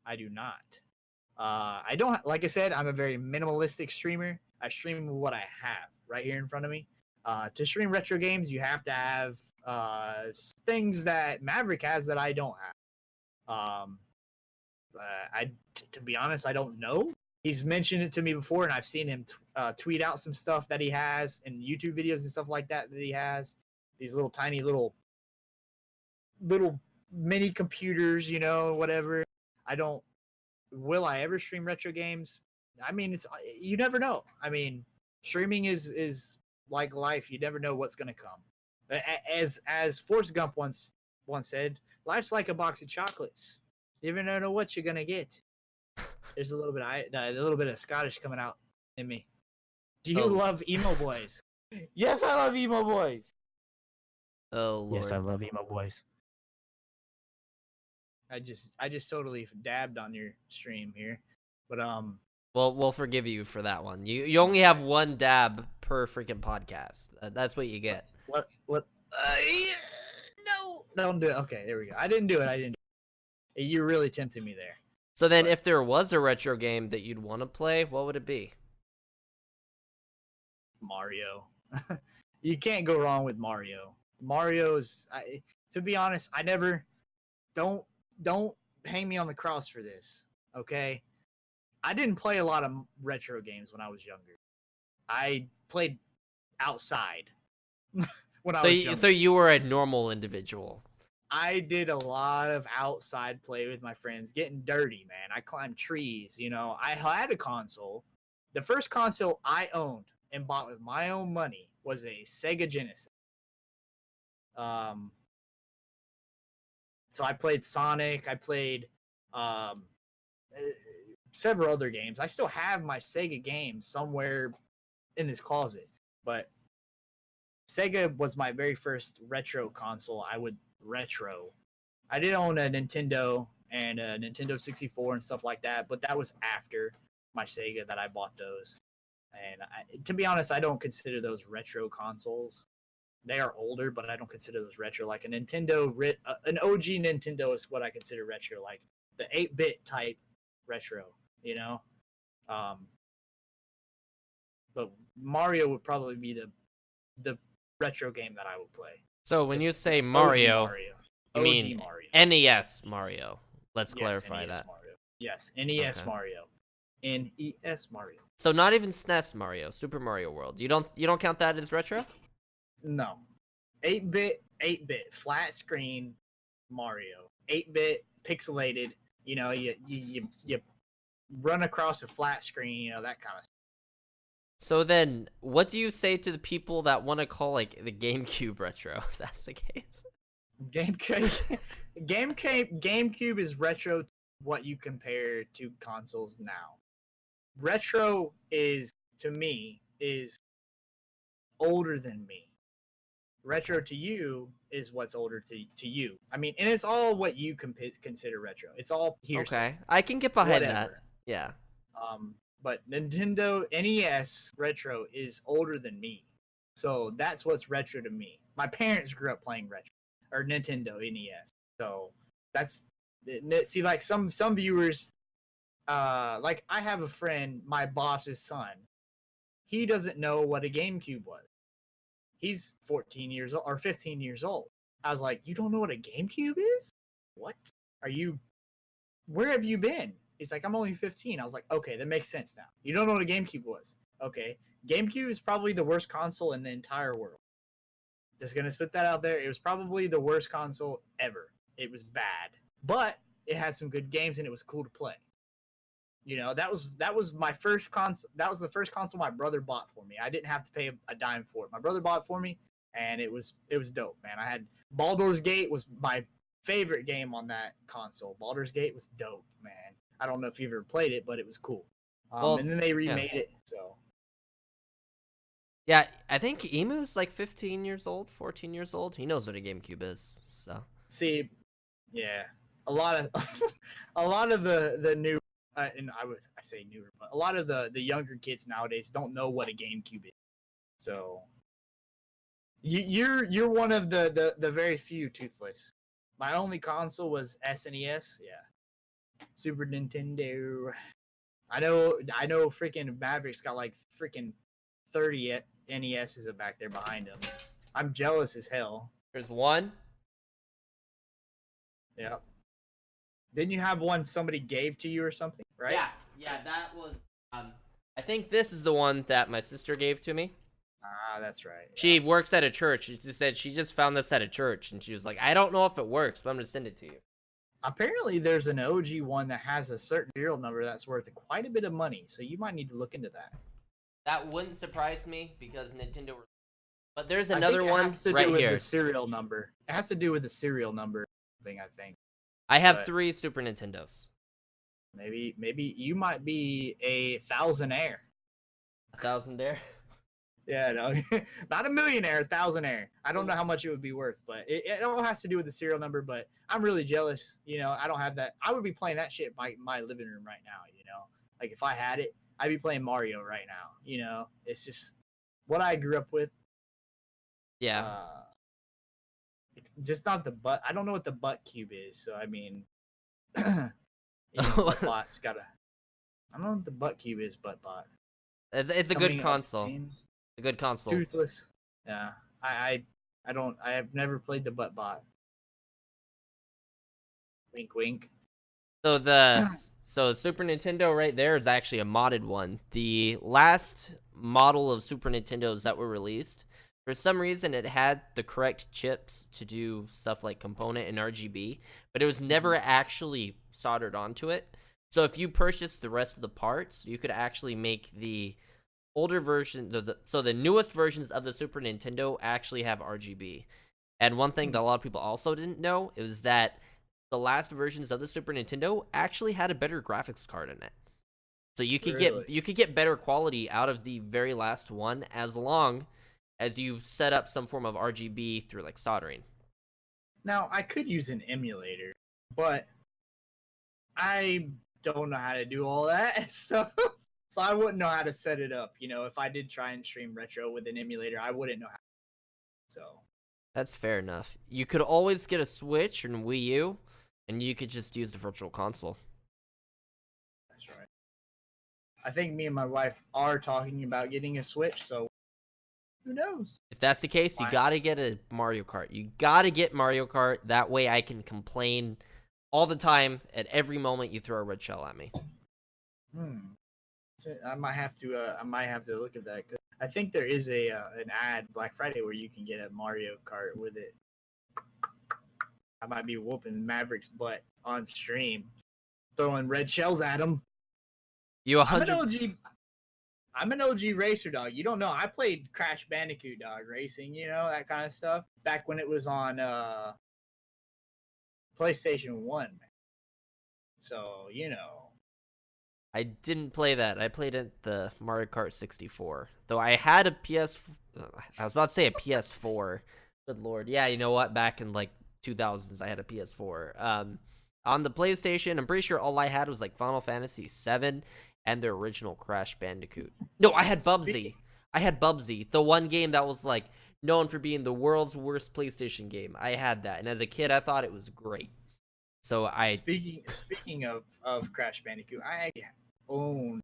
I do not. I don't, like I said, I'm a very minimalistic streamer. I stream what I have right here in front of me. To stream retro games, you have to have things that Maverick has that I don't have. To be honest, I don't know. He's mentioned it to me before, and I've seen him tweet out some stuff that he has and YouTube videos and stuff like that he has. These little tiny little mini computers, whatever. Will I ever stream retro games? I mean, you never know. I mean, streaming is like life. You never know what's gonna come. As Forrest Gump once said, life's like a box of chocolates. You never know what you're gonna get. There's a little bit of Scottish coming out in me. Do you love emo boys? Yes, I love emo boys. Oh Lord. Yes, I love emo boys. I just totally dabbed on your stream here, but Well, we'll forgive you for that one. You only have 1 dab per freaking podcast. That's what you get. What? No, don't do it. Okay, there we go. I didn't do it. You really tempted me there. So then, if there was a retro game that you'd want to play, what would it be? Mario. You can't go wrong with Mario. Mario's. To be honest, I never. Don't hang me on the cross for this. Okay. I didn't play a lot of retro games when I was younger. I played outside when I was younger. So you were a normal individual. I did a lot of outside play with my friends, getting dirty, man. I climbed trees, I had a console. The first console I owned and bought with my own money was a Sega Genesis. So I played Sonic. I played several other games. I still have my Sega games somewhere in this closet, but Sega was my very first retro console. I did own a Nintendo and a Nintendo 64 and stuff like that, but that was after my Sega that I bought those. And to be honest, I don't consider those retro consoles. They are older, but I don't consider those retro. Like a Nintendo, an OG Nintendo is what I consider retro, like the 8-bit type retro, but Mario would probably be the retro game that I would play. So when Just you say OG Mario, Mario. you OG mean Mario. NES Mario. Let's Yes, clarify NES that. Mario. Yes, NES Okay. Mario. NES Mario. So not even SNES Mario, Super Mario World. You don't count that as retro? No. 8-bit, flat screen Mario. 8-bit, pixelated. You know, you run across a flat screen. You know, that kind of. So then, what do you say to the people that want to call like the GameCube retro? If that's the case. GameCube, GameCube is retro. What you compare to consoles now. Retro is to me is older than me. Retro to you is what's older to you. I mean, and it's all what you consider retro. It's all hearsay. Okay, I can get It's behind that. whatever. Yeah. But Nintendo NES retro is older than me, so that's what's retro to me. My parents grew up playing retro or Nintendo NES, so that's see like some viewers. Like I have a friend, my boss's son. He doesn't know what a GameCube was. He's 14 years old or 15 years old. I was like, you don't know what a GameCube is? What? Are you? Where have you been? He's like, I'm only 15. I was like, okay, that makes sense now. You don't know what a GameCube was. Okay. GameCube is probably the worst console in the entire world. Just gonna spit that out there. It was probably the worst console ever. It was bad. But it had some good games and it was cool to play. You know, that was my first console. That was the first console my brother bought for me. I didn't have to pay a dime for it. My brother bought it for me, and it was dope, man. I had Baldur's Gate was my favorite game on that console. Baldur's Gate was dope, man. I don't know if you've ever played it, but it was cool. Well, And then they yeah. remade it. So Yeah, I think Emu's like 15 years old, 14 years old. He knows what a GameCube is. So see, yeah, a lot of a lot of the new. And I say newer, but a lot of the younger kids nowadays don't know what a GameCube is. So you're one of the very few toothless. My only console was SNES. Yeah, Super Nintendo. I know. Freaking Maverick's got like freaking 30 NESs back there behind him. I'm jealous as hell. there's one. Yeah. Didn't you have one somebody gave to you or something? Right? Yeah, that was. I think this is the one that my sister gave to me. Ah, that's right. Yeah. She works at a church. She just said she just found this at a church, and she was like, "I don't know if it works, but I'm gonna send it to you." Apparently, there's an OG one that has a certain serial number that's worth quite a bit of money, so you might need to look into that. That wouldn't surprise me because Nintendo. But there's I another think it one has to right do with here. the serial number. It has to do with the serial number thing, I think. I have but- 3 Super Nintendos. Maybe you might be a thousandaire. 1,000 there. Yeah, no, not a millionaire, a thousandaire. I don't know how much it would be worth, but it all has to do with the serial number. But I'm really jealous. You know, I don't have that. I would be playing that shit in my living room right now. You know, like if I had it, I'd be playing Mario right now. You know, it's just what I grew up with. Yeah. It's just not the butt. I don't know what the butt cube is. So I mean, Buttbot's got a. I don't know what the butt cube is. Buttbot. It's a good Coming up console. soon. A good console. Toothless. Yeah. I don't. I have never played the Buttbot. Wink, wink. So so Super Nintendo right there is actually a modded one. The last model of Super Nintendos that were released, for some reason it had the correct chips to do stuff like component and RGB, but it was never actually soldered onto it. So if you purchased the rest of the parts, you could actually make the older versions of the newest versions of the Super Nintendo actually have RGB. And one thing that a lot of people also didn't know is that the last versions of the Super Nintendo actually had a better graphics card in it. So you could get better quality out of the very last one as long as you set up some form of RGB through like soldering. Now I could use an emulator, but I don't know how to do all that. So I wouldn't know how to set it up. You know, if I did try and stream retro with an emulator, I wouldn't know how. So that's fair enough. You could always get a Switch and Wii U, and you could just use the Virtual Console. that's right. I think me and my wife are talking about getting a Switch, so who knows? If that's the case, you Why? gotta get a Mario Kart. You gotta get Mario Kart. That way I can complain all the time at every moment you throw a red shell at me. I might have to. I might have to look at that. I think there is an ad Black Friday where you can get a Mario Kart with it. I might be whooping Maverick's butt on stream, throwing red shells at him. You I'm an 100. OG. I'm an OG racer, dog. You don't know. I played Crash Bandicoot, dog, racing. You know that kind of stuff back when it was on PlayStation 1. Man. So you know. I didn't play that. I played it the Mario Kart 64. Though I had a PS. I was about to say a PS4. Good lord. Yeah, you know what? Back in like 2000s, I had a PS4. On the PlayStation, I'm pretty sure all I had was like Final Fantasy 7 and the original Crash Bandicoot. No, I had Bubsy. I had Bubsy, the one game that was like known for being the world's worst PlayStation game. I had that, and as a kid, I thought it was great. So Speaking of Crash Bandicoot, I own,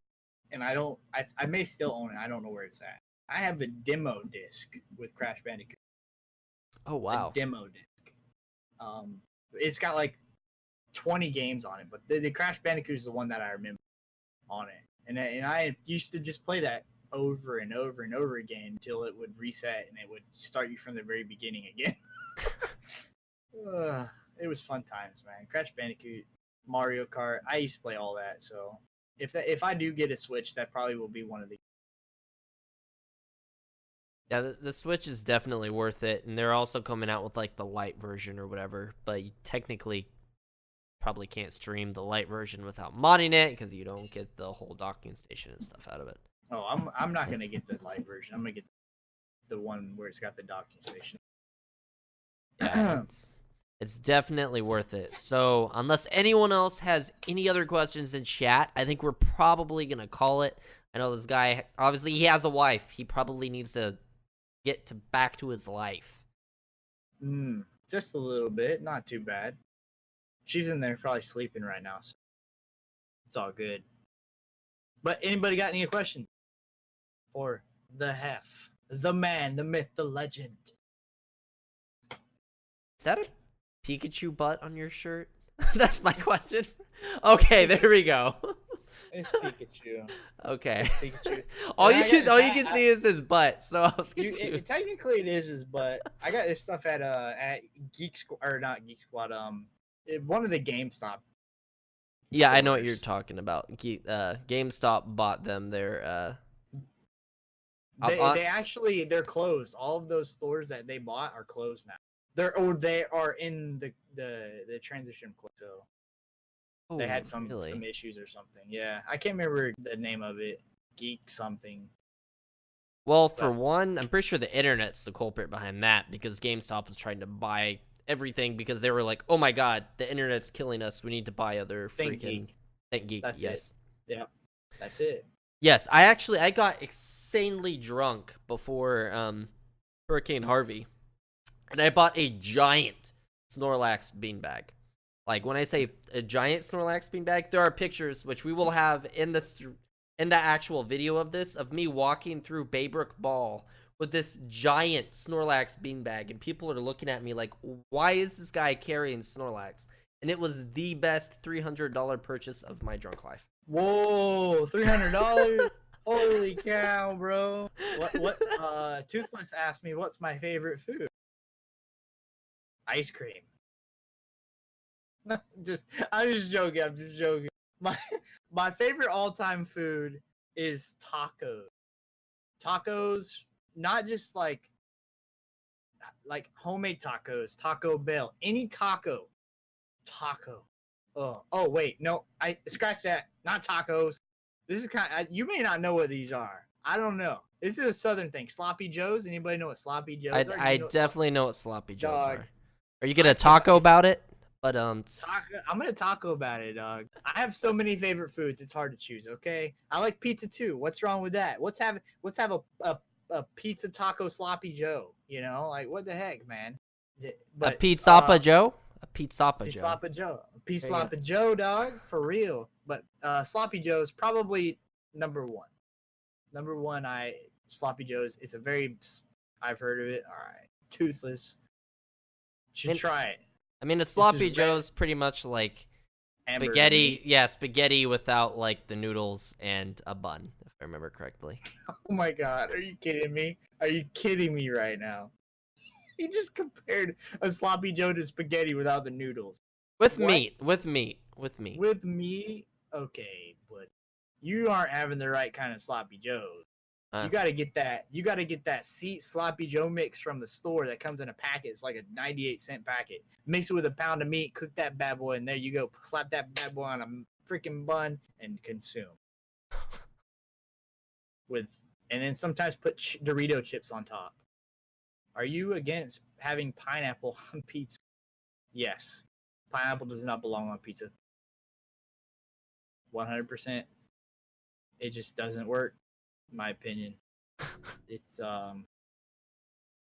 and I may still own it. I don't know where it's at. I have a demo disc with Crash Bandicoot. Oh wow. A demo disc. It's got like 20 games on it, but the Crash Bandicoot is the one that I remember on it, and I used to just play that over and over and over again until it would reset and it would start you from the very beginning again. It was fun times, man. Crash Bandicoot, Mario Kart. I used to play all that. So if I do get a Switch, that probably will be one of the. Yeah, the Switch is definitely worth it, and they're also coming out with like the light version or whatever. But you technically probably can't stream the light version without modding it because you don't get the whole docking station and stuff out of it. Oh, I'm not gonna get the light version. I'm gonna get the one where it's got the docking station. Yeah, it's definitely worth it. So unless anyone else has any other questions in chat, I think we're probably gonna call it. I know this guy, obviously he has a wife. He probably needs to get back to his life. Just a little bit, not too bad. She's in there probably sleeping right now, so it's all good. But anybody got any questions for TheHef, the man, the myth, the legend? Is that a Pikachu butt on your shirt? That's my question. Okay, there we go. It's Pikachu. Okay. It's Pikachu. all you can see is his butt. So I was confused. Technically, it is his butt. I got this stuff at Geek Squad, or not Geek Squad. One of the GameStop. Yeah, stores. I know what you're talking about. GameStop bought them. They're they're closed. All of those stores that they bought are closed now. They are in the transition. So they had some issues or something. Yeah, I can't remember the name of it. Geek something. Well, for one, I'm pretty sure the internet's the culprit behind that because GameStop was trying to buy everything because they were like, "Oh my god, the internet's killing us. We need to buy other freaking Think Geek." That's yes. It. Yeah, that's it. Yes, I got insanely drunk before Hurricane Harvey, and I bought a giant Snorlax beanbag. Like when I say a giant Snorlax beanbag, there are pictures which we will have in the actual video of this of me walking through Baybrook Ball with this giant Snorlax beanbag, and people are looking at me like, why is this guy carrying Snorlax? And it was the best $300 purchase of my drunk life. Whoa, $300! Holy cow, bro! What? Toothless asked me, "What's my favorite food?" Ice cream. I'm just joking. My favorite all-time food is tacos. Tacos, not just like homemade tacos, Taco Bell, any taco. Oh wait, no, I scratch that. Not tacos. This is you may not know what these are. I don't know. This is a southern thing. Sloppy Joes. Anybody know what Sloppy Joes are? I definitely know what Sloppy Joes are. Are you gonna taco about it? But I'm gonna taco about it, dog. I have so many favorite foods. It's hard to choose. Okay, I like pizza too. What's wrong with that? Let's have a pizza taco Sloppy Joe. You know, like what the heck, man? But, a Pizzappa Joe. A Pizzappa Joe. Pizzappa Joe. Pizzappa Joe, dog, for real. But Sloppy Joe is probably number one. Number one, Sloppy Joe's. It's a very, I've heard of it. All right, Toothless. Should try it. I mean, a This is sloppy red Joe's pretty much like hamburger spaghetti. meat. Yeah, spaghetti without like the noodles and a bun, if I remember correctly. Oh my god, are you kidding me? Are you kidding me right now? He just compared a sloppy Joe to spaghetti without the noodles. With What? meat, with meat, with meat. With me, okay, but you aren't having the right kind of sloppy Joes. You gotta get that. You gotta get that seat sloppy Joe mix from the store that comes in a packet. It's like a 98-cent packet. Mix it with a pound of meat. Cook that bad boy, and there you go. Slap that bad boy on a freaking bun and consume. And then sometimes put Dorito chips on top. Are you against having pineapple on pizza? Yes. Pineapple does not belong on pizza. 100%. It just doesn't work, in my opinion. It's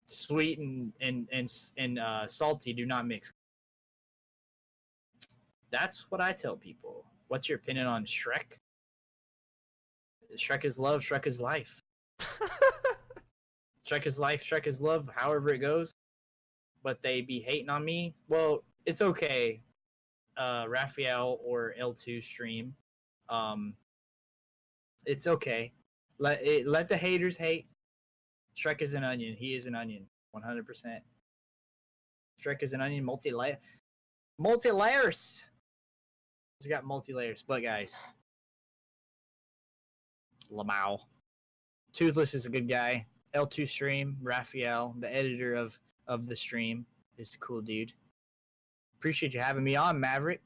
sweet and salty do not mix. That's what I tell people. What's your opinion on Shrek? Shrek is love, Shrek is life. Shrek is life, Shrek is love, however it goes. But they be hating on me. Well, it's okay. Raphael or L2 stream. It's okay. Let the haters hate. Shrek is an onion. He is an onion. 100%. Shrek is an onion, multi-layers. He's got multi-layers. But guys, Lamau. Toothless is a good guy. L2 stream, Raphael, the editor of the stream, is a cool dude. Appreciate you having me on, Maverick.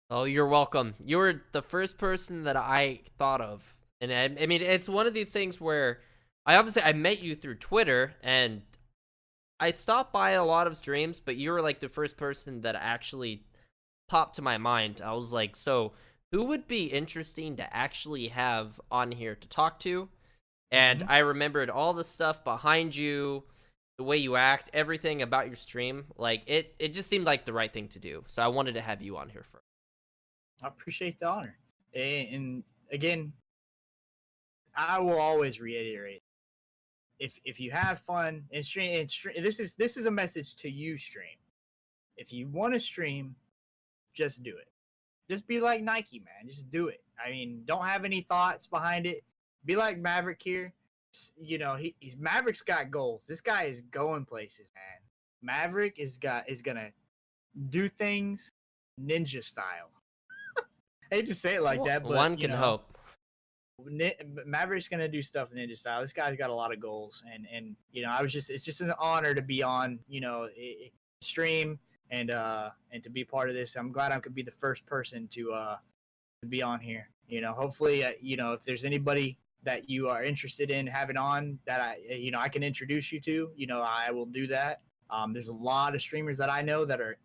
Oh, you're welcome. You were the first person that I thought of. And I mean, it's one of these things where I met you through Twitter and I stopped by a lot of streams, but you were like the first person that actually popped to my mind. I was like, so who would be interesting to actually have on here to talk to? And I remembered all the stuff behind you, the way you act, everything about your stream. Like it just seemed like the right thing to do. So I wanted to have you on here first. I appreciate the honor. And again, I will always reiterate: if you have fun and stream, this is a message to you, stream. If you want to stream, just do it. Just be like Nike, man. Just do it. I mean, don't have any thoughts behind it. Be like Maverick here. You know, Maverick's got goals. This guy is going places, man. Maverick is gonna do things ninja style. I hate to say it like that, but one can hope. Maverick's gonna do stuff ninja style. This guy's got a lot of goals, and you know, it's just an honor to be on, you know, stream and to be part of this. I'm glad I could be the first person to be on here. You know, hopefully, you know, if there's anybody that you are interested in having on that I can introduce you to, you know, I will do that. There's a lot of streamers that I know that are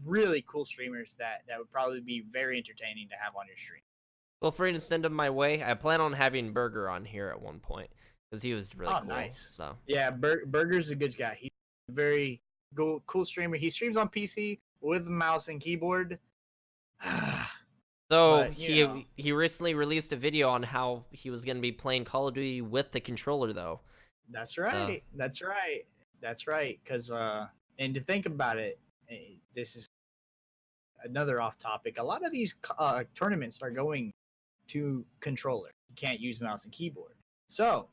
really cool streamers that would probably be very entertaining to have on your stream. Well, free to send them my way. I plan on having Burger on here at one point because he was really cool. Nice. So yeah, Burger's a good guy. He's a very cool streamer. He streams on PC with a mouse and keyboard. So But, he recently released a video on how he was going to be playing Call of Duty with the controller, though. That's right. That's right. That's right. Because and to think about it, this is another off topic. A lot of these tournaments are going to controller. You can't use mouse and keyboard. So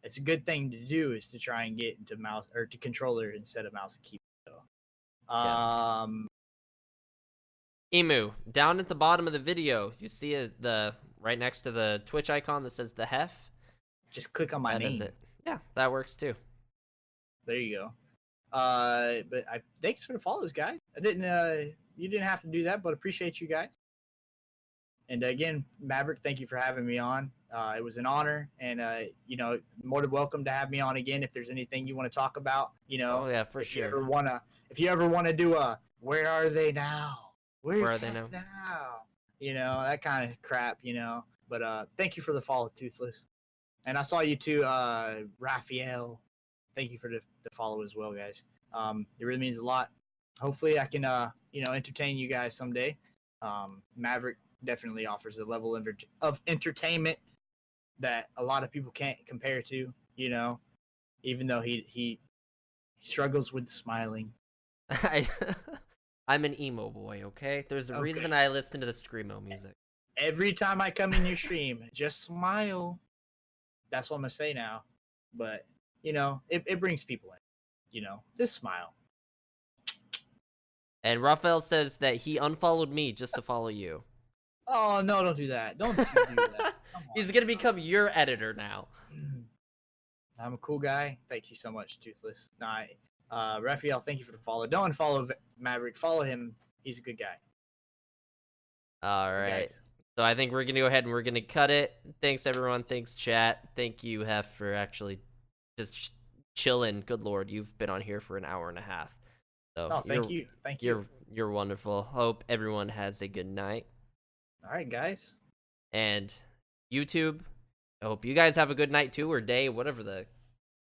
it's a good thing to do is to try and get into mouse or to controller instead of mouse and keyboard. Emu, down at the bottom of the video, you see the right next to the Twitch icon that says TheHef? Just click on my name. Is it. Yeah, that works too. There you go. But thanks for the follows, guys. You didn't have to do that, but appreciate you guys. And again, Maverick, thank you for having me on. It was an honor, and you know, more than welcome to have me on again if there's anything you want to talk about. You know, oh yeah, for sure. If you ever wanna do a where are they now? Where are they now? You know, that kind of crap. You know, but thank you for the follow, Toothless, and I saw you too, Raphael. Thank you for the follow as well, guys. It really means a lot. Hopefully, I can you know, entertain you guys someday. Maverick definitely offers a level of entertainment that a lot of people can't compare to. You know, even though he struggles with smiling. I, I'm an emo boy, okay? There's a Okay. reason I listen to the screamo music. Every time I come in your stream, just smile. That's what I'm gonna say now. But you know, it brings people in. You know, just smile. And Raphael says that he unfollowed me just to follow you. Oh no, don't do that. Don't do that. Come He's on. gonna become your editor now. I'm a cool guy. Thank you so much, Toothless. Raphael, thank you for the follow. Don't unfollow Maverick. Follow him. He's a good guy. All right. Guys. So I think we're gonna go ahead and we're gonna cut it. Thanks everyone. Thanks chat. Thank you, Hef, for actually just chilling. Good lord, you've been on here for an hour and a half. So Oh, thank you. Thank you. You're wonderful. Hope everyone has a good night. All right, guys. And YouTube, I hope you guys have a good night too, or day, wherever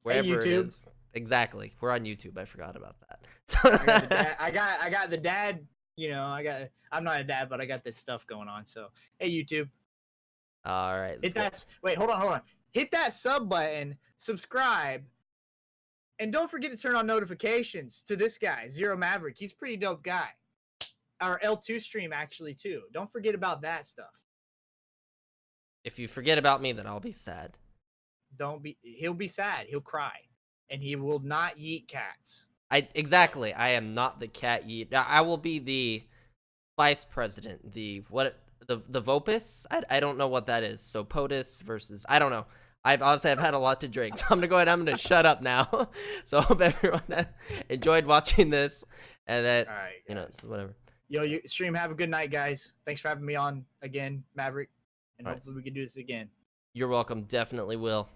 wherever it YouTube. is. Exactly. We're on YouTube. I forgot about that. I got the dad. You know, I'm not a dad, but I got this stuff going on. So, hey, YouTube. All right. Wait, hold on. Hit that sub button, subscribe, and don't forget to turn on notifications to this guy, Zero Maverick. He's a pretty dope guy. Our L2 stream actually too. Don't forget about that stuff. If you forget about me, then I'll be sad. He'll be sad. He'll cry. And he will not yeet cats. Exactly. I am not the cat yeet. I will be the vice president. The Vopus? I don't know what that is. So POTUS versus I don't know. I've had a lot to drink. So I'm gonna go ahead. I'm gonna shut up now. So I hope everyone enjoyed watching this, and that All right, you know whatever. Yo, you stream. Have a good night, guys. Thanks for having me on again, Maverick, and hopefully we can do this again. You're welcome. Definitely will.